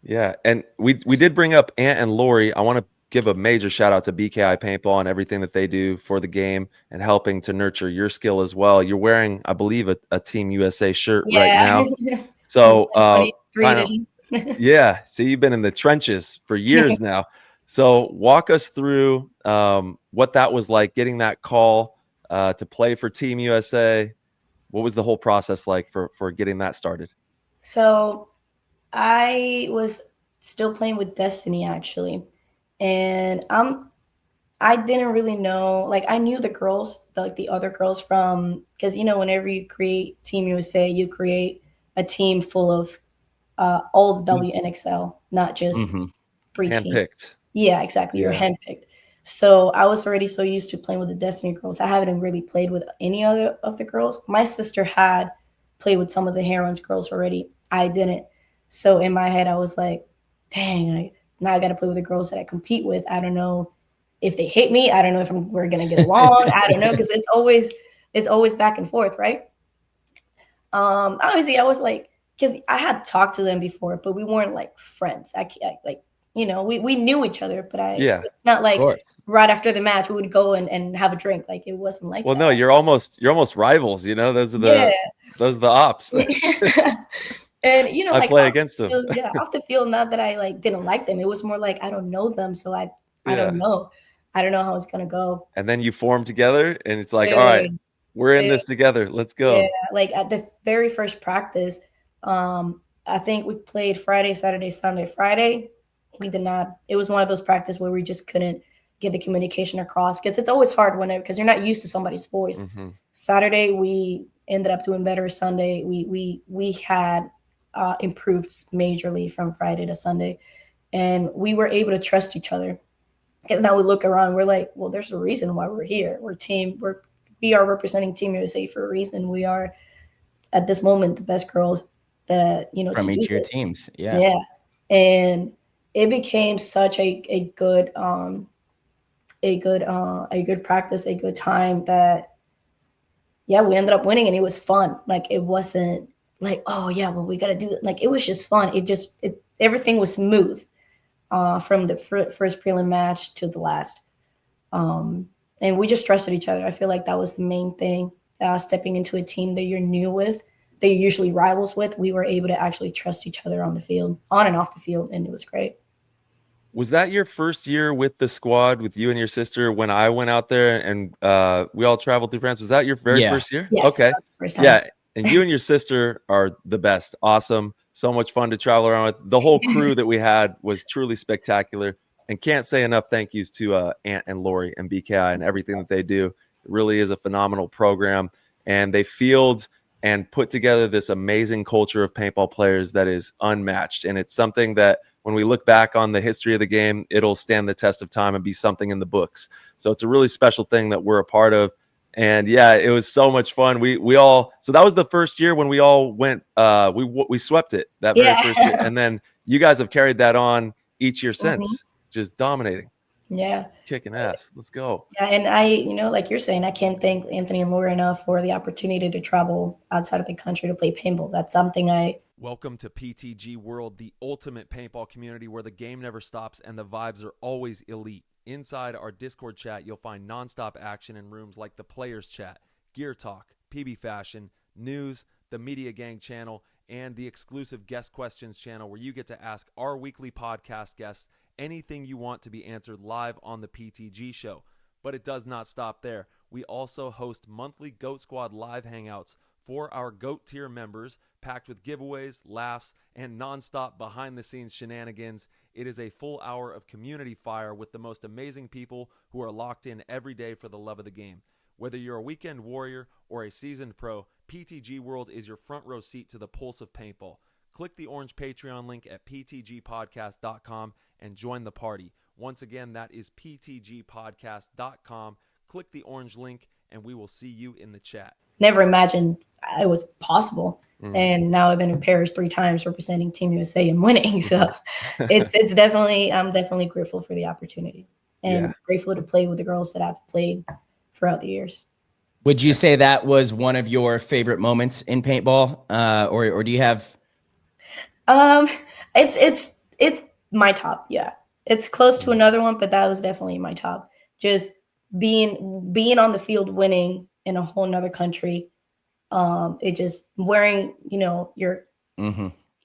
Yeah. And we did bring up Ant and Lori. I want to give a major shout out to BKI Paintball and everything that they do for the game and helping to nurture your skill as well. You're wearing, I believe, a Team USA shirt right now. So, yeah. So you've been in the trenches for years now. So walk us through what that was like, getting that call to play for Team USA. What was the whole process like for getting that started? So I was still playing with Destiny, actually. And I didn't really know, like I knew the girls, the other girls from, because, whenever you create Team USA, you create a team full of all the WNXL, not just pre-team. Handpicked. Yeah, exactly. You're handpicked. So I was already so used to playing with the Destiny girls. I haven't really played with any other of the girls. My sister had played with some of the Heroines girls already. I didn't. So in my head, I was like, dang, now I got to play with the girls that I compete with. I don't know if they hate me. I don't know if we're going to get along. I don't know, because it's always back and forth, right? Obviously, I was like, because I had talked to them before, but we weren't like friends. We knew each other, but it's not like right after the match we would go and have a drink. Like it wasn't like that. No, you're almost rivals, those are the ops. And I play against them. Off the field, not that I didn't like them. It was more like I don't know them, so I don't know. I don't know how it's going to go. And then you form together and it's like, all right, we're in this together. Let's go. Yeah, like at the very first practice, I think we played Friday, Saturday, Sunday. Friday, we did not. It was one of those practices where we just couldn't get the communication across, because it's always hard because you're not used to somebody's voice. Saturday, we ended up doing better. Sunday, we had improved majorly from Friday to Sunday, and we were able to trust each other. Because now we look around, we're like, well, there's a reason why we're here. We are representing Team USA for a reason. We are, at this moment, the best girls that, from each of your teams. Yeah. And it became such a good practice, a good time that, we ended up winning, and it was fun. Like, it wasn't like, oh yeah, well, we got to do it. Like, it was just fun. Everything was smooth from the first prelim match to the last. And we just trusted each other. I feel like that was the main thing. Stepping into a team that you're new with, that you're usually rivals with, we were able to actually trust each other on the field, on and off the field, and it was great. Was that your first year with the squad, with you and your sister, when I went out there and we all traveled through France? Was that your very first year? Yes, okay. First time. Yeah, and you and your sister are the best. Awesome. So much fun to travel around with. The whole crew that we had was truly spectacular. And can't say enough thank yous to Ant and Lori and BKI and everything that they do. It really is a phenomenal program. And they field and put together this amazing culture of paintball players that is unmatched. And it's something that when we look back on the history of the game, it'll stand the test of time and be something in the books. So it's a really special thing that we're a part of. And yeah, it was so much fun. So that was the first year when we all went, we swept it that very first year. And then you guys have carried that on each year since, just dominating. Yeah. Kicking ass. Let's go. Yeah. And I, like you're saying, I can't thank Anthony and Laura enough for the opportunity to travel outside of the country to play paintball. That's something Welcome to PTG World, the ultimate paintball community where the game never stops and the vibes are always elite. Inside our Discord chat, you'll find nonstop action in rooms like the Players Chat, Gear Talk, PB Fashion, News, the Media Gang channel, and the exclusive Guest Questions channel where you get to ask our weekly podcast guests anything you want to be answered live on the PTG show. But it does not stop there. We also host monthly GOAT Squad live hangouts for our GOAT tier members, packed with giveaways, laughs, and nonstop behind-the-scenes shenanigans. It is a full hour of community fire with the most amazing people who are locked in every day for the love of the game. Whether you're a weekend warrior or a seasoned pro, PTG World is your front row seat to the pulse of paintball. Click the orange Patreon link at ptgpodcast.com and join the party. Once again, that is ptgpodcast.com. Click the orange link and we will see you in the chat. Never imagined it was possible. And now I've been in Paris 3 times representing Team USA and winning. So it's definitely, I'm definitely grateful for the opportunity and grateful to play with the girls that I've played throughout the years. Would you say that was one of your favorite moments in paintball? Or do you have? It's my top. Yeah. It's close to another one, but that was definitely my top. Just being on the field, winning in a whole nother country. It just wearing, your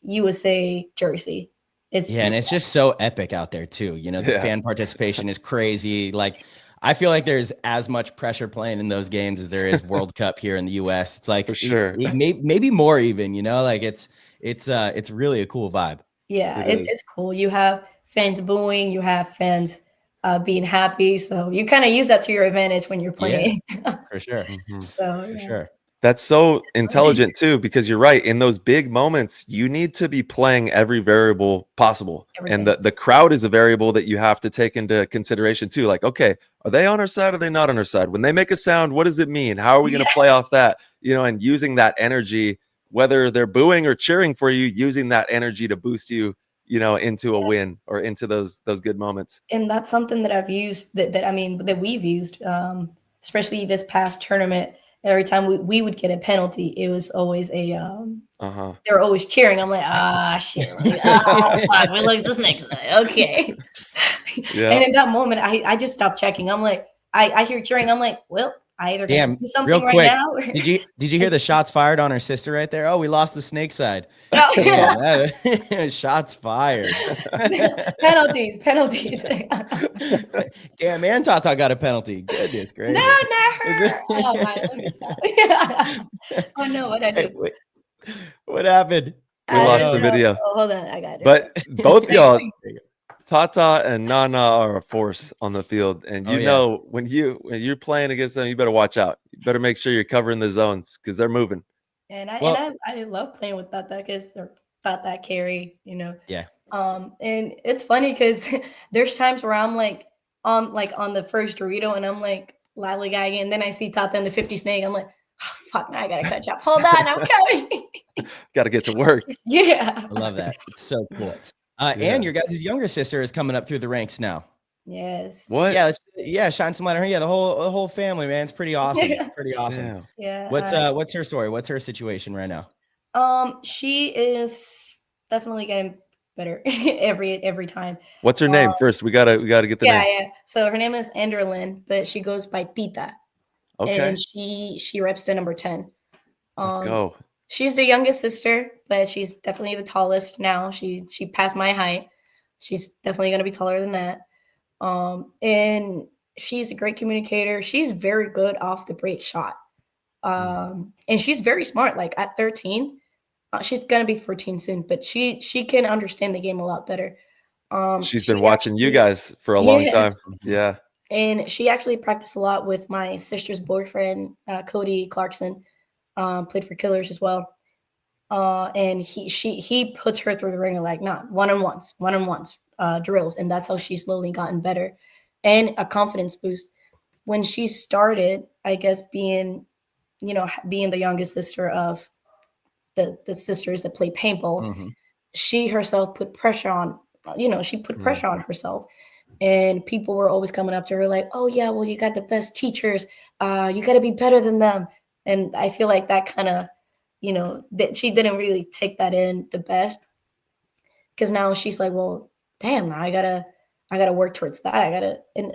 USA jersey. And it's just so epic out there too. The fan participation is crazy. Like, I feel like there's as much pressure playing in those games as there is World Cup here in the US. It's like, for sure, maybe more even, like it's really a cool vibe. Yeah. It's cool. You have fans booing, you have fans being happy. So you kind of use that to your advantage when you're playing. Yeah, for sure. For sure. That's so intelligent too, because you're right. In those big moments, you need to be playing every variable possible. Everything. And the crowd is a variable that you have to take into consideration too. Like, okay, are they on our side? Or are they not on our side? When they make a sound, what does it mean? How are we going to play off that? And using that energy, whether they're booing or cheering for you, using that energy to boost you, into a win or into those good moments. And that's something that I've used that we've used, especially this past tournament. Every time we would get a penalty, it was always they were always cheering. I'm like, shit. Fuck, what looks this next time? Okay. Yeah. And in that moment, I just stopped checking. I'm like, I hear cheering. I'm like, well, I either Damn, do something real right quick. now. Or... Did you hear the shots fired on her sister right there? Oh, we lost the snake side. No. Damn, shots fired. penalties. Damn, and Tata got a penalty. Goodness gracious. No, not her. Oh my, let me stop. Oh no, what I do? Wait, what happened? We lost the video. Oh, hold on, I got it. But both y'all, Tata and NaNa, are a force on the field, and know when you're playing against them, you better watch out. You better make sure you're covering the zones because they're moving. And I love playing with Tata because they're Tata carry, you know. Yeah. And it's funny because there's times where I'm like on the first Dorito and I'm like lollygagging, and then I see Tata in the 50 snake. I'm like, oh, fuck, now I gotta catch up. Hold on, I'm coming. Got to get to work. Yeah. I love that. It's so cool. And your guys' younger sister is coming up through the ranks now. Yes. What? Yeah, shine some light on her. Yeah, the whole family, man. It's pretty awesome. Pretty awesome. Yeah. What's her story? What's her situation right now? She is definitely getting better every time. What's her name first? We gotta get the name. Yeah. So her name is Andreina, but she goes by Tita. Okay. And she reps the number 10. Let's go. She's the youngest sister, but she's definitely the tallest now. She passed my height. She's definitely gonna be taller than that. And she's a great communicator. She's very good off the break shot. And she's very smart. Like at 13, she's gonna be 14 soon, but she can understand the game a lot better. She's been watching you guys for a long time. Yeah. And she actually practiced a lot with my sister's boyfriend, Cody Clarkson. Played for Killers as well. And he puts her through the ringer like one-on-ones, drills, and that's how she's slowly gotten better, and a confidence boost. When she started, I guess being the youngest sister of the sisters that play paintball, she herself put pressure on. She put pressure on herself, and people were always coming up to her like, "Oh yeah, well you got the best teachers. You got to be better than them." And I feel like that kind of, that she didn't really take that in the best, because now she's like, well, damn, now I gotta work towards that. And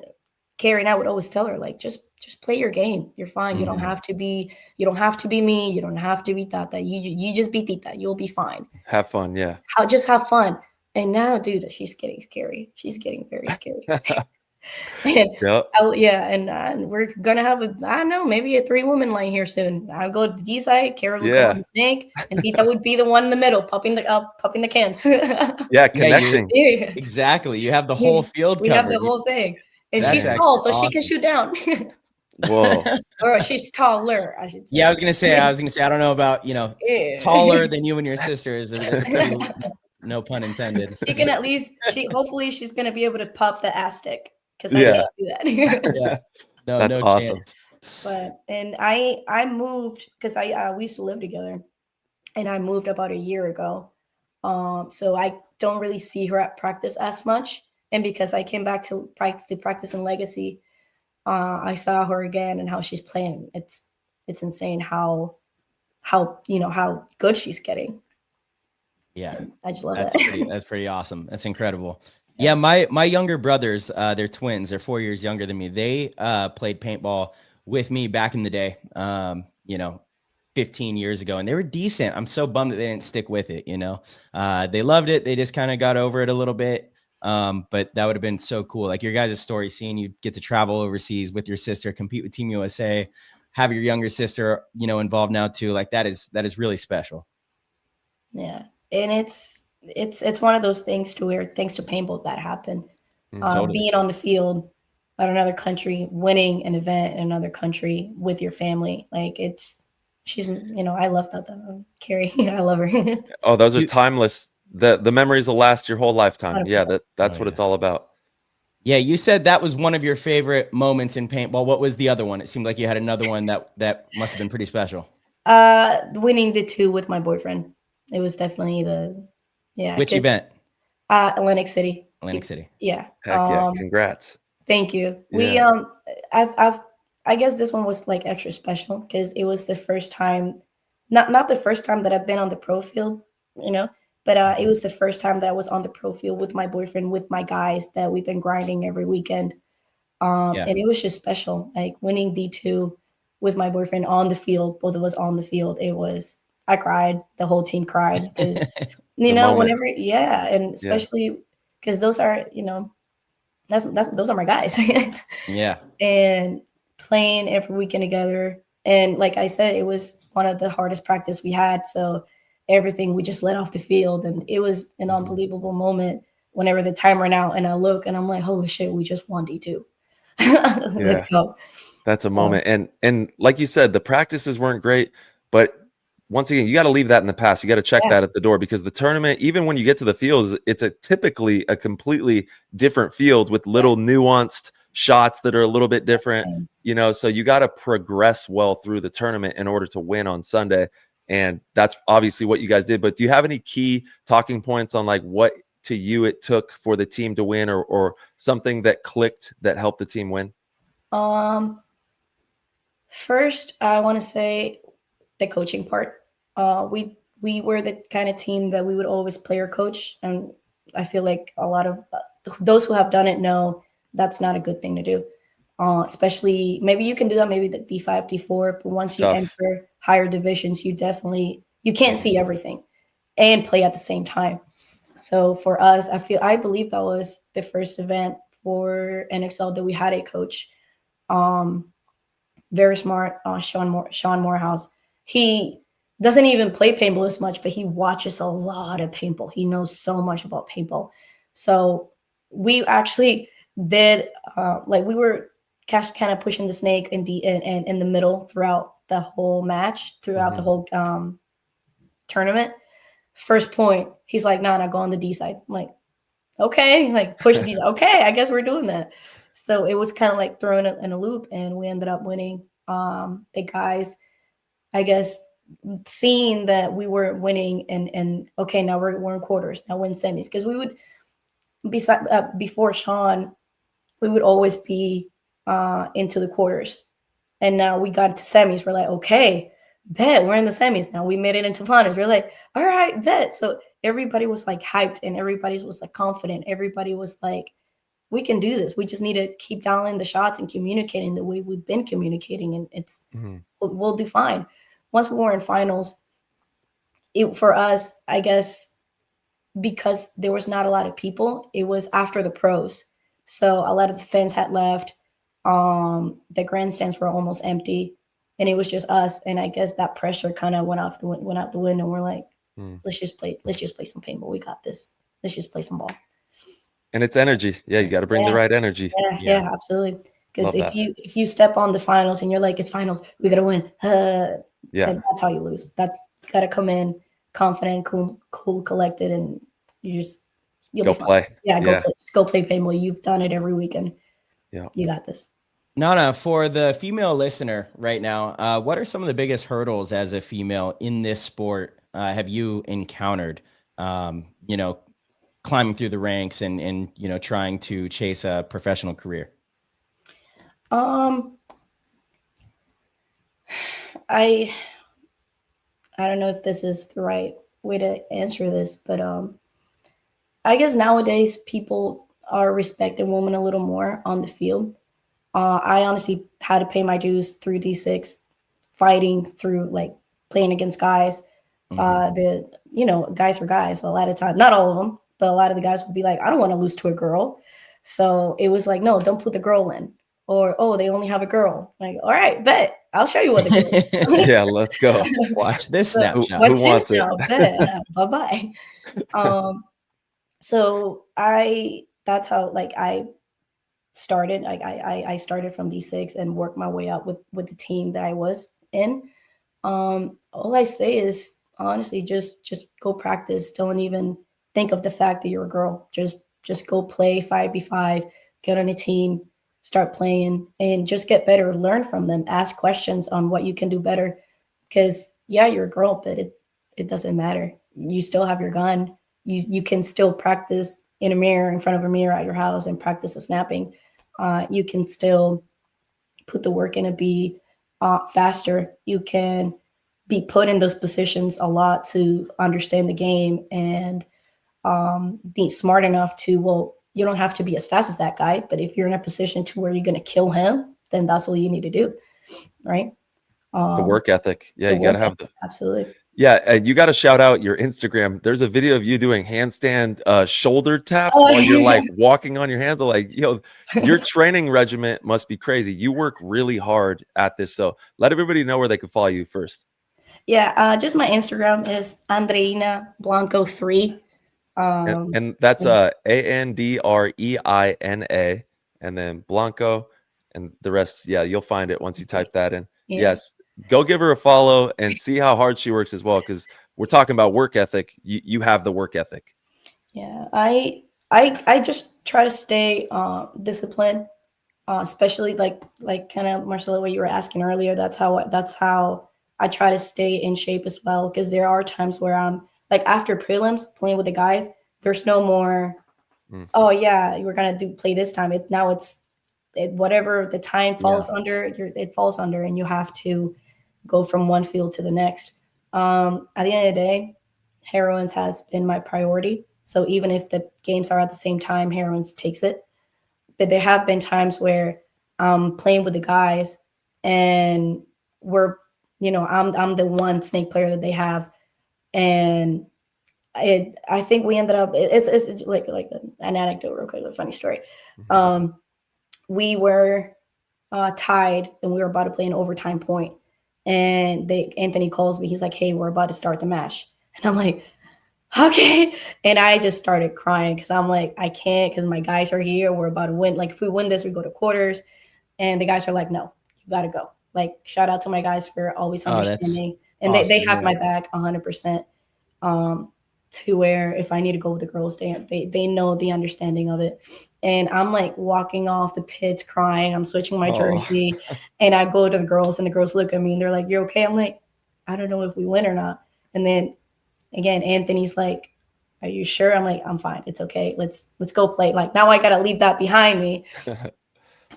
Carrie and I would always tell her like, just play your game. You're fine. You don't have to be me. You don't have to be Tata. You just be Tita. You'll be fine. Have fun. Yeah. Just have fun. And now, dude, she's getting scary. She's getting very scary. And, and we're gonna have maybe a 3-woman line here soon. I'll go to the D side, Kara will go on the snake, and Tita would be the one in the middle, popping the cans. Connecting. Exactly. You have the whole field covered. We have the whole thing. And she's tall, so she can shoot down. Whoa. Or she's taller, I should say. Yeah, I was gonna say, I don't know about, taller than you and your sister is a pretty, no pun intended. She can at least hopefully she's gonna be able to pop the Aztec. Because I can't do that. That's awesome. Chance. But I moved because we used to live together, and I moved about a year ago. So I don't really see her at practice as much. And because I came back to practice in Legacy, I saw her again and how she's playing. It's insane how good she's getting. Yeah, I just love that. That's pretty awesome. That's incredible. Yeah, my younger brothers, they're twins. They're 4 years younger than me. They played paintball with me back in the day, 15 years ago, and they were decent. I'm so bummed that they didn't stick with it. They loved it. They just kind of got over it a little bit. But that would have been so cool. Like your guys' story, seeing you get to travel overseas with your sister, compete with Team USA, have your younger sister, involved now too. Like that is really special. Yeah, and it's one of those things to where thanks to paintball that happened. Totally. Being on the field at another country, winning an event in another country with your family, like she's I love that Carrie. I love her. Oh, those are timeless. The memories will last your whole lifetime. 100%. Yeah, that's what it's all about. Yeah, you said that was one of your favorite moments in paintball. What was the other one? It seemed like you had another one that must have been pretty special. Winning the 2 with my boyfriend. It was definitely Which event? Atlantic City. Yeah. Heck yes. Congrats. Thank you. Yeah. I guess this one was like extra special because it was the first time, not the first time that I've been on the pro field, but it was the first time that I was on the pro field with my boyfriend, with my guys that we've been grinding every weekend. And it was just special, like winning D2 with my boyfriend on the field, both of us on the field, I cried. The whole team cried. You know, whenever, and especially because those are, you know, those are my guys. Yeah. And playing every weekend together. And like I said, it was one of the hardest practice we had. So everything we just let off the field. And it was an unbelievable moment whenever the time ran out and I look and I'm like, holy shit, we just won D2. Let's go. That's a moment. And like you said, the practices weren't great, but once again, you got to leave that in the past. You got to check that at the door, because the tournament, even when you get to the fields, it's typically a completely different field with little nuanced shots that are a little bit different, you know, so you got to progress well through the tournament in order to win on Sunday. And that's obviously what you guys did. But do you have any key talking points on like what to you it took for the team to win, or something that clicked that helped the team win? First, I want to say the coaching part. We were the kind of team that we would always player coach, and I feel like a lot of those who have done it know that's not a good thing to do. Especially, maybe you can do that, maybe the D5, D4, but once you enter higher divisions, you can't see everything and play at the same time. So for us, I believe that was the first event for NXL that we had a coach. Very smart, Sean Morehouse. He doesn't even play paintball as much, but he watches a lot of paintball. He knows so much about paintball. So we actually did we were kind of pushing the snake in the middle throughout the whole match, throughout the whole tournament. First point, he's like, "NaNa, go on the D side." I'm like, okay, like push the D side. Okay, I guess we're doing that. So it was kind of like throwing it in a loop, and we ended up winning. The guys, I guess, seeing that we were winning, and okay, now we're in quarters, now we're in semis, because we would before Sean, we would always be into the quarters, and now we got to semis. We're like, okay, bet we're in the semis now. We made it into finals. We're like, all right, bet. So everybody was like hyped, and everybody was like confident. Everybody was like, we can do this. We just need to keep dialing the shots and communicating the way we've been communicating, and it's we'll do fine. Once we were in finals, for us, I guess, because there was not a lot of people, it was after the pros. So a lot of the fans had left. The grandstands were almost empty, and it was just us. And I guess that pressure kind of went out the window. And we're like, let's just play some paintball. We got this. Let's just play some ball. And it's energy. Yeah, you got to bring the right energy. Yeah, absolutely. Because if you step on the finals and you're like, it's finals, we got to win. And that's how you lose. You got to come in confident, cool, collected, and you'll go play. Yeah, go play. Just go play paintball. You've done it every weekend. Yeah, you got this. NaNa, for the female listener right now, what are some of the biggest hurdles as a female in this sport have you encountered? Climbing through the ranks and trying to chase a professional career? I don't know if this is the right way to answer this, but I guess nowadays people are respecting women a little more on the field. I honestly had to pay my dues through D6, fighting through like playing against guys. Guys are guys a lot of times, not all of them, but a lot of the guys would be like, I don't want to lose to a girl. So it was like, no, don't put the girl in. Or, oh, they only have a girl. Like, all right, bet. I'll show you what the girl is. Yeah, let's go. Watch this snapshot. Watch this now. Bet. Bye-bye. So that's how like I started. I started from D6 and worked my way up with the team that I was in. All I say is honestly, just go practice. Don't even think of the fact that you're a girl. Just go play 5v5, get on a team, start playing, and just get better. Learn from them. Ask questions on what you can do better. Because yeah, you're a girl, but it doesn't matter. You still have your gun. You can still practice in front of a mirror at your house and practice the snapping. You can still put the work in and be faster. You can be put in those positions a lot to understand the game and be smart enough to, you don't have to be as fast as that guy, but if you're in a position to where you're going to kill him, then that's all you need to do, right? The work ethic. Yeah, you got to have absolutely. Yeah, and you got to shout out your Instagram. There's a video of you doing handstand shoulder taps while you're like walking on your hands. Like, your training regimen must be crazy. You work really hard at this. So let everybody know where they can follow you first. Yeah, just my Instagram is Andreina Blanco 3. And that's Andreina, and then Blanco, and the rest. Yeah, you'll find it once you type that in. Yeah. Yes, go give her a follow and see how hard she works as well. Because we're talking about work ethic. You have the work ethic. Yeah, I just try to stay disciplined, especially like kind of Marcelo, what you were asking earlier. That's how I try to stay in shape as well. Because there are times where I'm like after prelims playing with the guys, there's no more. Oh yeah, we're gonna play this time. It's whatever the time falls under. It falls under, and you have to go from one field to the next. At the end of the day, Heroines has been my priority. So even if the games are at the same time, Heroines takes it. But there have been times where I'm playing with the guys and I'm the one snake player that they have. And I think we ended up, it's like an anecdote real quick, a funny story. We were tied and we were about to play an overtime point. And Anthony calls me. He's like, hey, we're about to start the match. And I'm like, okay. And I just started crying because I'm like, I can't because my guys are here. We're about to win. Like, if we win this, we go to quarters. And the guys are like, no, you got to go. Like, shout out to my guys for always understanding. And awesome, they have my back 100%. To where if I need to go with the girls, they know the understanding of it. And I'm like walking off the pits crying. I'm switching my jersey. And I go to the girls and the girls look at me and they're like, you're okay? I'm like, I don't know if we win or not. And then again, Anthony's like, are you sure? I'm like, I'm fine. It's okay. Let's go play. Like now I got to leave that behind me,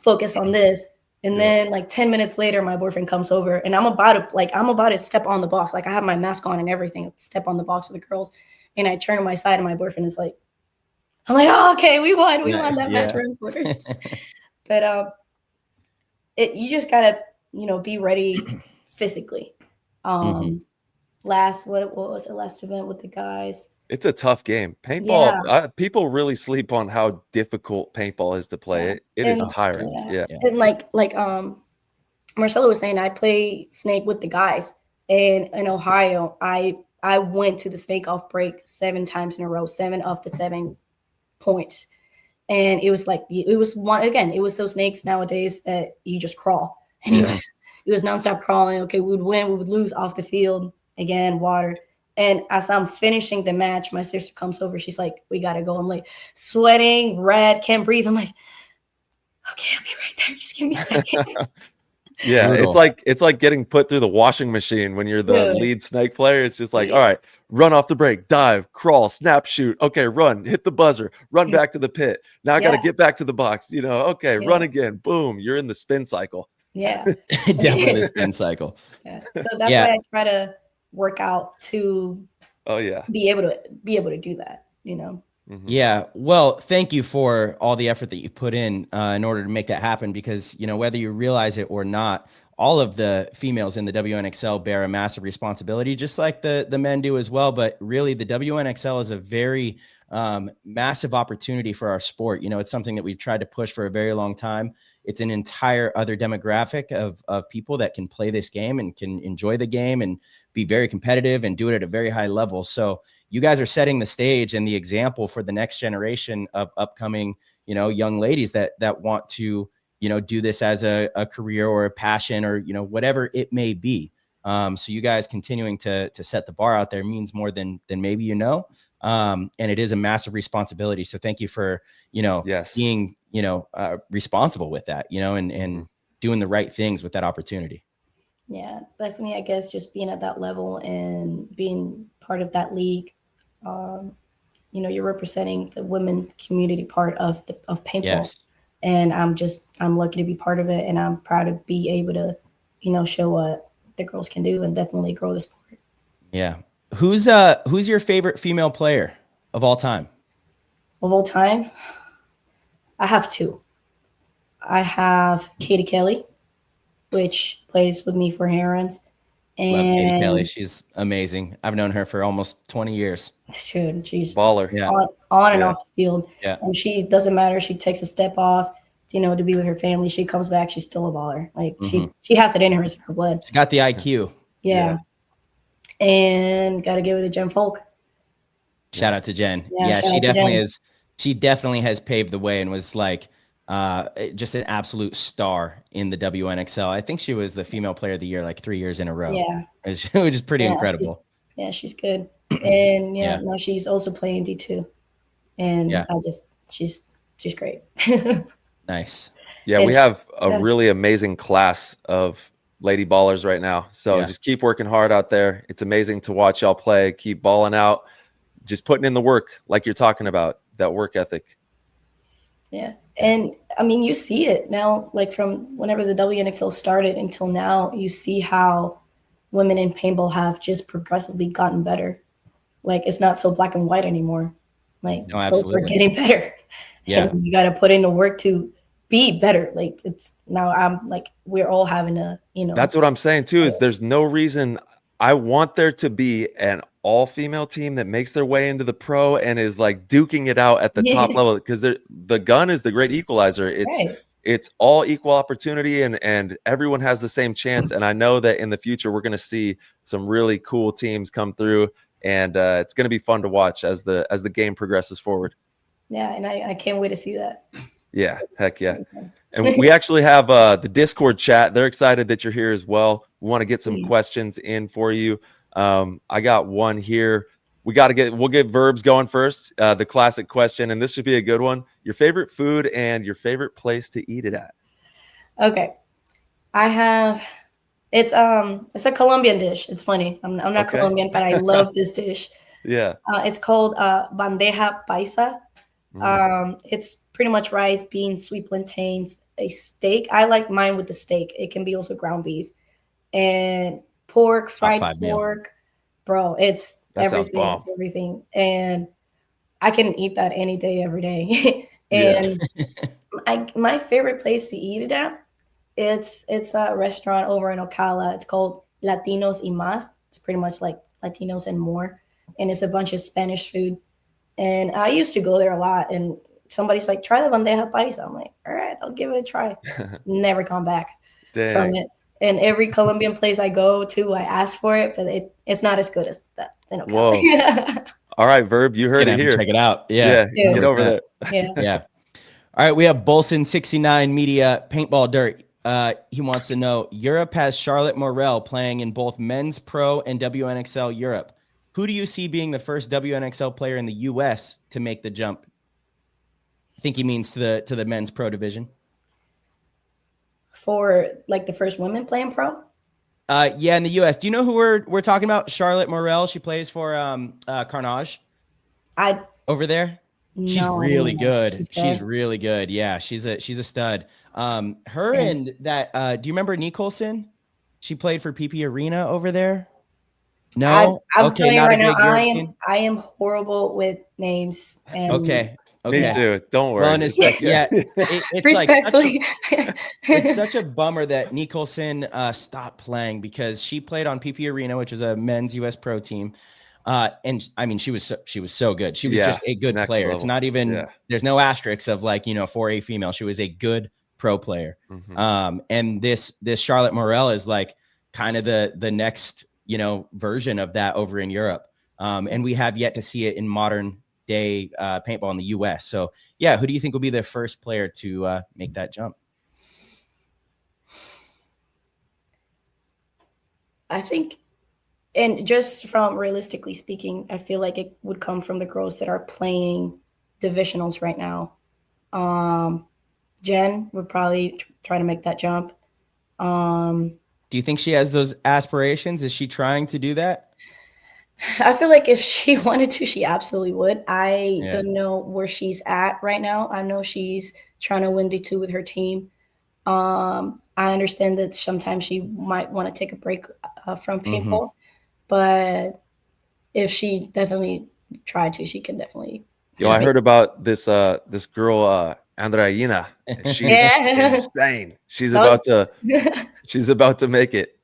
focus on this. And then like 10 minutes later, my boyfriend comes over and I'm about to step on the box. Like I have my mask on and everything, step on the box with the girls. And I turn to my side and my boyfriend is like, I'm like, oh, okay, we won. We won that match in quarters. But you just gotta, be ready physically. What was the last event with the guys? It's a tough game. Paintball, people really sleep on how difficult paintball is to play. It is tiring. Yeah. And like Marcelo was saying, I play Snake with the guys. And in Ohio, I went to the snake off break 7 times in a row, 7 of the 7 points. And it was like, it was those snakes nowadays that you just crawl. And it was nonstop crawling. Okay, we would win, we would lose off the field. Again, water. And as I'm finishing the match, my sister comes over. She's like, we got to go. I'm like sweating, red, can't breathe. I'm like, okay, I'll be right there. Just give me a second. Yeah, brutal. It's like getting put through the washing machine when you're the lead snake player. It's just like, all right, run off the break, dive, crawl, snap, shoot. Okay, run, hit the buzzer, run back to the pit. Now I got to get back to the box. Okay, run again. Boom, you're in the spin cycle. Yeah, definitely the spin cycle. Yeah, so that's why I try to work out to. Be able to do that. Yeah. Well, thank you for all the effort that you put in order to make that happen, because, whether you realize it or not, all of the females in the WNXL bear a massive responsibility, just like the men do as well. But really, the WNXL is a very massive opportunity for our sport. It's something that we've tried to push for a very long time. It's an entire other demographic of people that can play this game and can enjoy the game and be very competitive and do it at a very high level. So you guys are setting the stage and the example for the next generation of upcoming, young ladies that want to, do this as a career or a passion or, whatever it may be. So you guys continuing to set the bar out there means more than maybe, and it is a massive responsibility. So thank you for, being, responsible with that, and doing the right things with that opportunity. Yeah, definitely. I guess just being at that level and being part of that league, you're representing the women community part of paintball. Yes. And I'm lucky to be part of it. And I'm proud to be able to, show what the girls can do and definitely grow the sport. Yeah. Who's your favorite female player of all time? Of all time? I have 2. I have Katie Kelly. which plays with me for Heroines. Love Katie Pelly. And She's amazing. I've known her for almost 20 years. it's true. She's Baller. Yeah. on and off the field. Yeah. And she doesn't matter. She takes a step off, to be with her family. She comes back. She's still a baller. Like she has it in her. It's in her blood. She got the IQ. Yeah. And got to give it to Jen Folk. Shout out to Jen. Yeah, she definitely is. She definitely has paved the way and was like just an absolute star in the WNXL. I think she was the female player of the year like 3 years in a row. Yeah. Which is pretty incredible. She's good. And no, she's also playing D2. And she's great. Nice. Yeah, we have a really amazing class of lady ballers right now. So just keep working hard out there. It's amazing to watch y'all play. Keep balling out. Just putting in the work like you're talking about, that work ethic. Yeah. And I mean, you see it now, like from whenever the WNXL started until now, you see how women in paintball have just progressively gotten better. Like it's not so black and white anymore. Like those are getting better. Yeah. And you got to put in the work to be better. Like it's now I'm like, we're all having a, That's what I'm saying too, is there's no reason. I want there to be an all-female team that makes their way into the pro and is like duking it out at the top level, because the gun is the great equalizer. It's all equal opportunity and everyone has the same chance. And I know that in the future we're going to see some really cool teams come through, and it's going to be fun to watch as the game progresses forward. Yeah, and I can't wait to see that. Yeah, heck yeah. And we actually have the Discord chat. They're excited that you're here as well. We want to get some questions in for you. I got one here. We'll get verbs going first. The classic question, and this should be a good one. Your favorite food and your favorite place to eat it at. Okay. It's a Colombian dish. It's funny. I'm not Colombian, but I love this dish. Yeah. It's called bandeja paisa. It's pretty much rice, beans, sweet plantains, a steak. I like mine with the steak. It can be also ground beef and pork, fried pork. Bro, it's everything. And I can eat that any day, every day. And my favorite place to eat it at, it's a restaurant over in Ocala. It's called Latinos y Más. It's pretty much like Latinos and more. And it's a bunch of Spanish food. And I used to go there a lot. And somebody's like, try the bandeja paisa. I'm like, all right, I'll give it a try. Never come back from it. And every Colombian place I go to, I ask for it, but it's not as good as that. Whoa. All right, Verb, you heard it here. Check it out. Yeah. Get over there. Yeah. All right, we have Bolson69 Media Paintball Dirt. He wants to know, Europe has Charlotte Morel playing in both men's pro and WNXL Europe. Who do you see being the first WNXL player in the US to make the jump? I think he means to the men's pro division. For like the first women playing pro? Yeah, in the US. Do you know who we're talking about? Charlotte Morel. She plays for Carnage. Over there. She's really good. She's really good. Yeah, she's a stud. Her and that. Do you remember Nicholson? She played for PP Arena over there. No, I'm telling you right now, I am horrible with names. And okay. Me too. Don't worry. Well, it's such a bummer that Nicholson stopped playing, because she played on PP Arena, which is a men's US pro team. And I mean, she was so good. She was just a good player. Level. It's not even there's no asterisks of like, for a female. She was a good pro player. And this Charlotte Morel is like kind of the next, version of that over in Europe. And we have yet to see it in modern day paintball in the US. So yeah, who do you think will be the first player to make that jump? I think, and just from realistically speaking, I feel like it would come from the girls that are playing divisionals right now. Jen would probably try to make that jump. Do you think she has those aspirations? Is she trying to do that? I feel like if she wanted to, she absolutely would. I don't know where she's at right now. I know she's trying to win D2 with her team. I understand that sometimes she might want to take a break from paintball, but if she definitely tried to, she can definitely. I heard about this girl, Andreina. She's Yeah. insane. She's about to make it.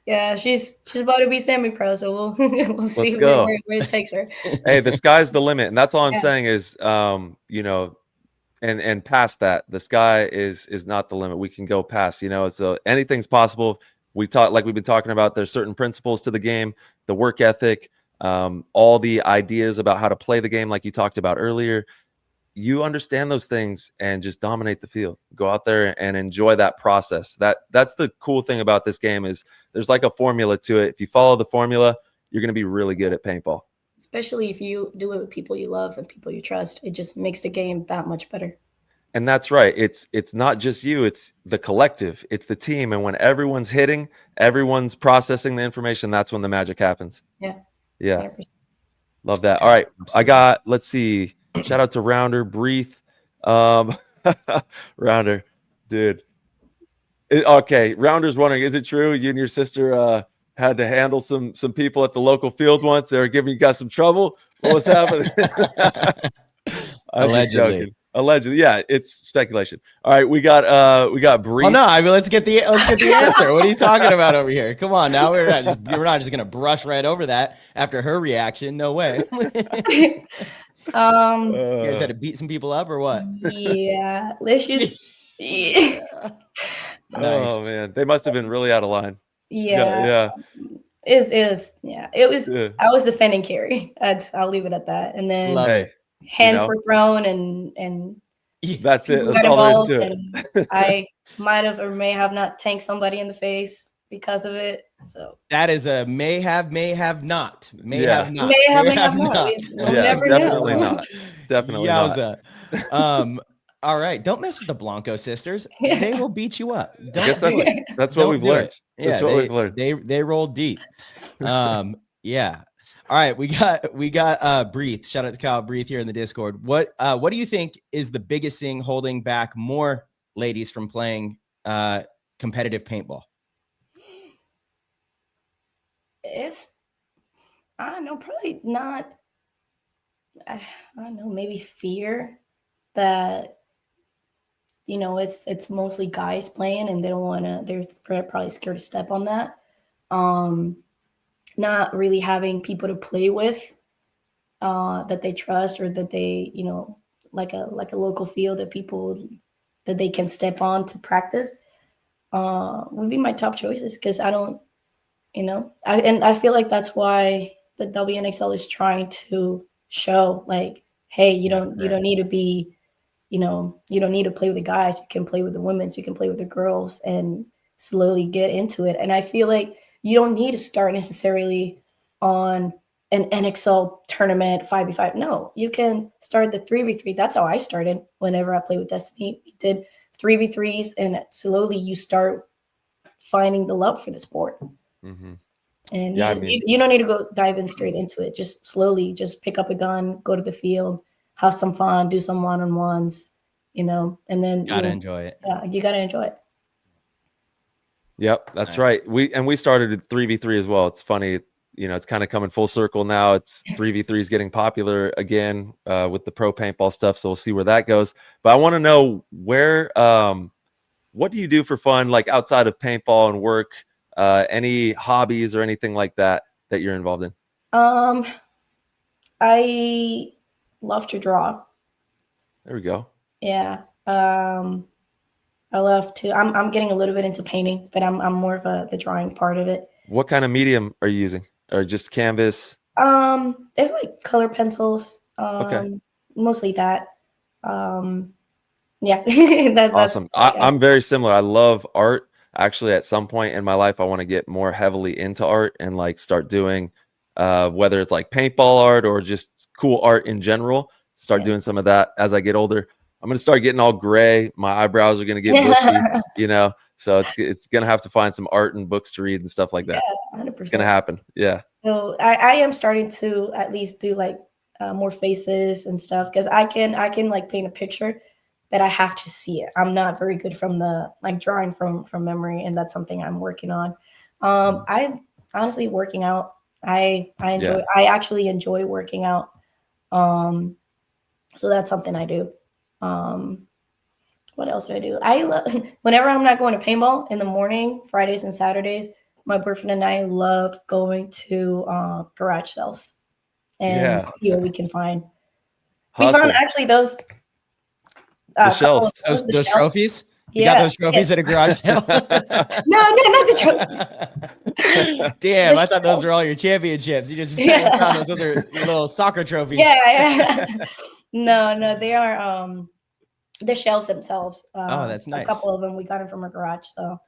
Yeah, she's about to be semi-pro, so we'll see go. where it takes her. Hey, the sky's the limit, and that's all I'm Yeah. saying is, you know, and past that, the sky is not the limit. We can go past. You know, so anything's possible. We've been talking about. There's certain principles to the game, the work ethic, all the ideas about how to play the game, like you talked about earlier. You understand those things and just dominate the field. Go out there and enjoy that process. That's the cool thing about this game is there's like a formula to it. If you follow the formula, you're going to be really good at paintball. Especially if you do it with people you love and people you trust, it just makes the game that much better. And that's right. It's not just you, it's the collective, it's the team. And when everyone's hitting, everyone's processing the information, that's when the magic happens. Yeah. Yeah. 100%. Love that. All right. Let's see. Shout out to Rounder, Breathe. Rounder, dude. Okay. Rounder's wondering, is it true you and your sister had to handle some people at the local field once? They were giving you guys some trouble. What was happening? Allegedly. Allegedly, yeah, it's speculation. All right, we got Breathe. Oh no, I mean let's get the answer. What are you talking about over here? Come on, now we're not just gonna brush right over that after her reaction. No way. You guys had to beat some people up or what? Yeah, let's just. Yeah. Nice. Oh man, they must have been really out of line. Yeah. It was. Yeah. I was defending Carrie. I'll leave it at that. And then hands were thrown and that's it. That's all there is to it. I might have or may have not tanked somebody in the face because of it. So that is a may have not. May have not. We'll never definitely know. Not. Definitely Yowza. Not. All right, don't mess with the Blanco sisters. They will beat you up. That's what we've learned. That's what we've learned. They roll deep. Yeah. All right, we got Breathe. Shout out to Kyle Breathe here in the Discord. What do you think is the biggest thing holding back more ladies from playing competitive paintball? I don't know, probably not. I don't know, maybe fear that, you know, it's mostly guys playing and they're probably scared to step on that. Not really having people to play with that they trust or that they, you know, like a local field that they can step on to practice would be my top choices, because I don't, you know, I feel like that's why the WNXL is trying to show, like, hey, you don't need to be, you know, you don't need to play with the guys. You can play with the women. You can play with the girls and slowly get into it. And I feel like you don't need to start necessarily on an NXL tournament 5v5. No, you can start the 3v3. That's how I started whenever I played with Destiny. We did 3v3s, and slowly you start finding the love for the sport. Mm-hmm. And you don't need to go dive in straight into it. Just slowly, just pick up a gun, go to the field, have some fun, do some one-on-ones, you know, and then Enjoy it. Yeah, you gotta enjoy it. Yep, that's right. We started at 3v3 as well. It's funny, you know, it's kind of coming full circle now. It's 3v3 is getting popular again with the pro paintball stuff. So we'll see where that goes. But I want to know what do you do for fun, like outside of paintball and work? Any hobbies or anything like that you're involved in? I love to draw. There we go. Yeah. I love to. I'm getting a little bit into painting, but I'm more of the drawing part of it. What kind of medium are you using, or just canvas? It's like color pencils. Okay. Mostly that. Yeah. That's awesome. I'm very similar. I love art. Actually, at some point in my life, I want to get more heavily into art and like start doing, whether it's like paintball art or just cool art in general. Start doing some of that as I get older. I'm going to start getting all gray. My eyebrows are going to get bushy, you know, so it's going to have to find some art and books to read and stuff like that. Yeah, 100%. It's going to happen. Yeah. So I am starting to at least do like more faces and stuff, because I can like paint a picture, but I have to see it. I'm not very good from the like drawing from memory, and that's something I'm working on. I honestly working out. I actually enjoy working out. So that's something I do. What else do I do? I love whenever I'm not going to paintball in the morning, Fridays and Saturdays. My boyfriend and I love going to garage sales and see what we can find. We found actually those the shells, those trophies. You got those trophies at a garage sale? No, not the trophies. Damn, I thought those were all your championships. You just found those. Those are little soccer trophies. Yeah. No, they are the shells themselves. Oh, that's nice. A couple of them we got them from a garage. So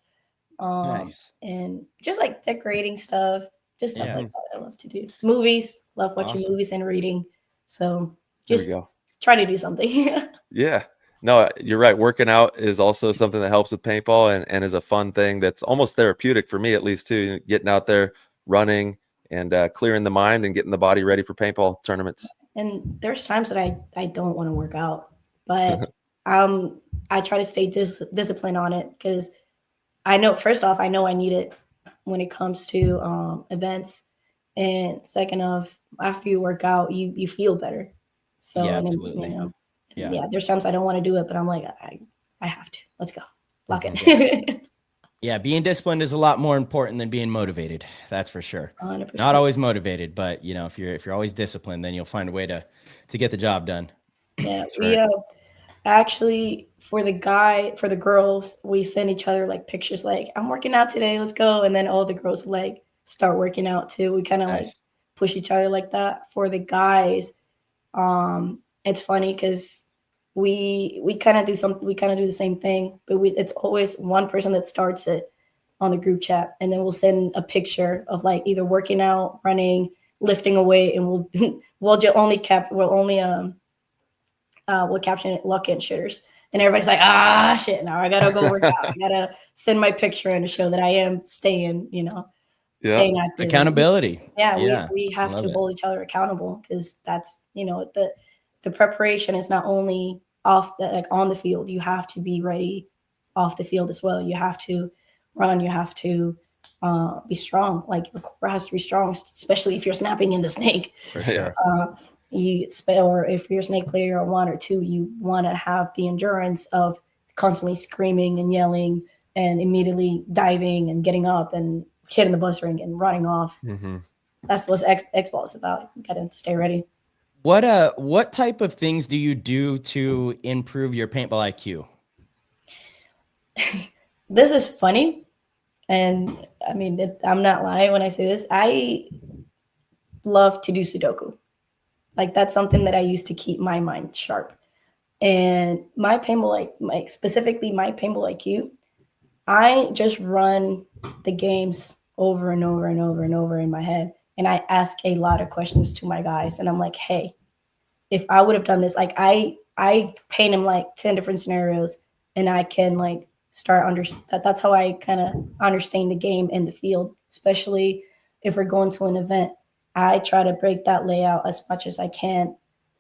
nice. And just like decorating stuff, just stuff like that I love to do. Movies, love watching movies and reading. So just try to do something. Yeah. No, you're right. Working out is also something that helps with paintball and is a fun thing that's almost therapeutic for me, at least, too. Getting out there, running, and clearing the mind and getting the body ready for paintball tournaments. And there's times that I don't want to work out, but I try to stay disciplined on it because I know, first off, I know I need it when it comes to events. And second off, after you work out, you feel better. So, yeah, absolutely. Yeah, there's times I don't want to do it, but I'm like, I have to. Let's go. Lock it. Yeah, being disciplined is a lot more important than being motivated. That's for sure. 100%. Not always motivated, but if you're always disciplined, then you'll find a way to get the job done. Yeah, we actually for the girls, we send each other like pictures like, I'm working out today, let's go. And then all the girls like start working out too. We kind of like push each other like that. For the guys, it's funny because we kind of do something, we kind of do the same thing, but it's always one person that starts it on the group chat, and then we'll send a picture of like either working out, running, lifting a weight, and we'll caption it luck and shitters. And everybody's like, shit, now I gotta go work out. I gotta send my picture in to show that I am staying staying active. Accountability. Yeah, we have to hold each other accountable because that's the preparation is not only on the field. You have to be ready off the field as well. You have to run. You have to be strong. Like your core has to be strong, especially if you're snapping in the snake. For sure. Or if you're a snake player 1 or 2, you want to have the endurance of constantly screaming and yelling and immediately diving and getting up and hitting the bus ring and running off. Mm-hmm. That's what X-Ball is about. You got to stay ready. What type of things do you do to improve your paintball IQ? This is funny. And I mean, I'm not lying when I say this. I love to do Sudoku. Like that's something that I use to keep my mind sharp. And my paintball, specifically my paintball IQ, I just run the games over and over and over and over in my head. And I ask a lot of questions to my guys. And I'm like, hey, if I would have done this, like I paint them like 10 different scenarios and I can like start that's how I kind of understand the game and the field, especially if we're going to an event. I try to break that layout as much as I can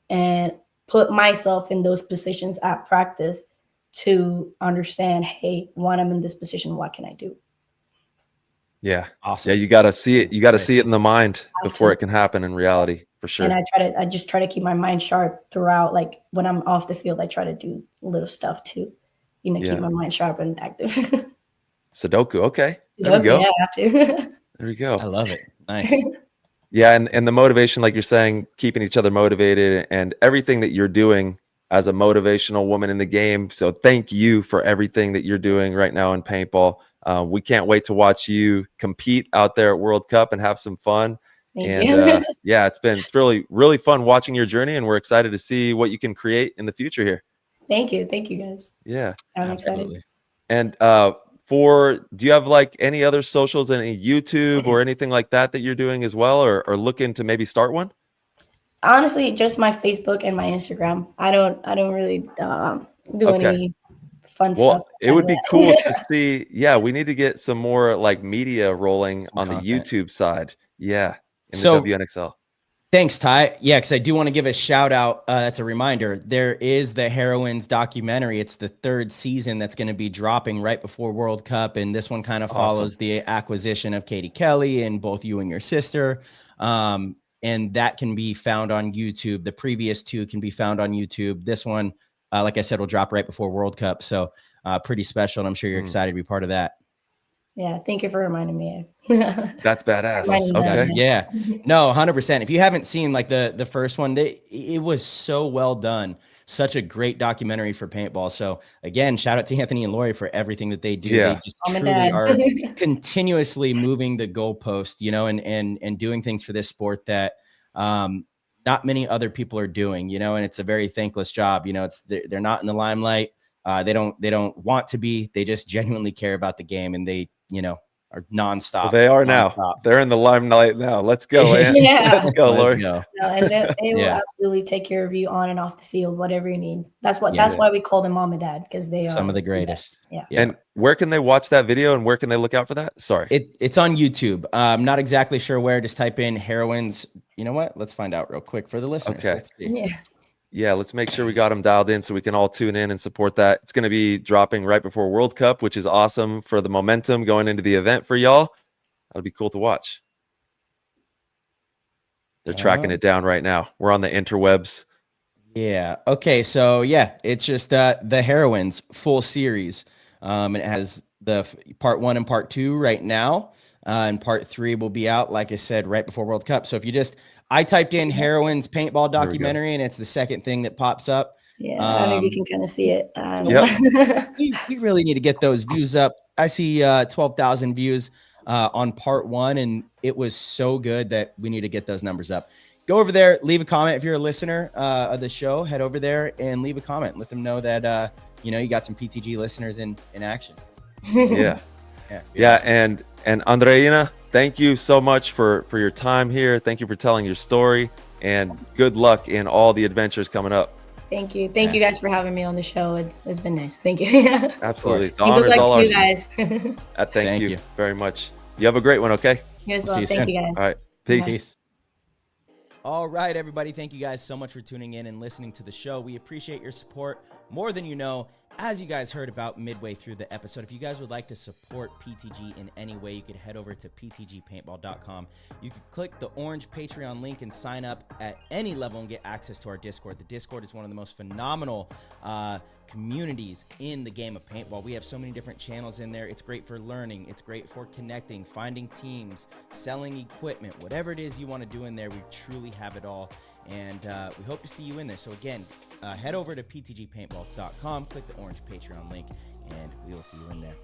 and put myself in those positions at practice to understand, hey, when I'm in this position, what can I do? Yeah. Awesome. Yeah, you got to see it. You got to see it in the mind before it can happen in reality, for sure. And I just try to keep my mind sharp throughout. Like when I'm off the field, I try to do little stuff to, keep my mind sharp and active. Sudoku. Okay. There we go. Yeah, I have to. There we go. I love it. Nice. Yeah. And the motivation, like you're saying, keeping each other motivated and everything that you're doing as a motivational woman in the game. So thank you for everything that you're doing right now in paintball. We can't wait to watch you compete out there at World Cup and have some fun. Thank you. Yeah, it's really, really fun watching your journey, and we're excited to see what you can create in the future here. Thank you, guys. Yeah, I'm excited. And do you have like any other socials, any YouTube or anything like that you're doing as well, or looking to maybe start one? Honestly, just my Facebook and my Instagram. I don't really do any fun stuff. It would be cool to see. Yeah, we need to get some more like media rolling on the YouTube side. Yeah, in the WNXL. Thanks, Ty. Yeah, because I do want to give a shout out. That's a reminder. There is the Heroines documentary. It's the 3rd season that's going to be dropping right before World Cup. And this one kind of follows the acquisition of Katie Kelly and both you and your sister. And that can be found on YouTube. The previous 2 can be found on YouTube. This one like I said, will drop right before World Cup. So pretty special. And I'm sure you're excited to be part of that. Yeah. Thank you for reminding me. That's badass. Okay. Yeah. No, 100%. If you haven't seen like the first one, it was so well done. Such a great documentary for paintball. So again, shout out to Anthony and Lori for everything that they do. Yeah. They just truly are continuously moving the goalpost, you know, and doing things for this sport that not many other people are doing, you know, and it's a very thankless job. You know, they're not in the limelight. They don't want to be. They just genuinely care about the game, and they, you know, are nonstop. Well, they are nonstop. Now. They're in the limelight now. Let's go, Ant. Yeah. Let's go, Lori. No, and they will absolutely take care of you on and off the field, whatever you need. That's why we call them mom and dad, because they are some of the greatest. Yeah. And where can they watch that video, and where can they look out for that? Sorry. It's on YouTube. I'm not exactly sure where. Just type in Heroines. You know what? Let's find out real quick for the listeners. Okay. Let's see. Yeah, let's make sure we got them dialed in so we can all tune in and support that. It's going to be dropping right before World Cup, which is awesome for the momentum going into the event for y'all. That'll be cool to watch. They're tracking it down right now. We're on the interwebs. Yeah. Okay. So yeah, it's just the Heroines full series. And it has the part 1 and part 2 right now. And part 3 will be out, like I said, right before World Cup. So if I typed in Heroines paintball documentary, and it's the second thing that pops up. Yeah, I think you can kind of see it. We really need to get those views up. I see 12,000 views on part 1, and it was so good that we need to get those numbers up. Go over there, leave a comment. If you're a listener of the show, head over there and leave a comment. Let them know that you know, you got some PTG listeners in action. Yeah. Awesome. And Andreina, thank you so much for your time here. Thank you for telling your story, and good luck in all the adventures coming up. Thank you. Thank you guys for having me on the show. It's been nice. Thank you. Absolutely. The honor is all ours. You guys. Thank you very much. You have a great one, okay? You as well. Thank you guys. All right. Peace. All right, everybody. Thank you guys so much for tuning in and listening to the show. We appreciate your support more than you know. As you guys heard about midway through the episode, if you guys would like to support PTG in any way, you could head over to ptgpaintball.com. You could click the orange Patreon link and sign up at any level and get access to our Discord. The Discord is one of the most phenomenal communities in the game of paintball. We have so many different channels in there. It's great for learning. It's great for connecting, finding teams, selling equipment, whatever it is you want to do in there. We truly have it all. And we hope to see you in there. So again, head over to ptgpaintball.com, click the orange Patreon link, and we will see you in there.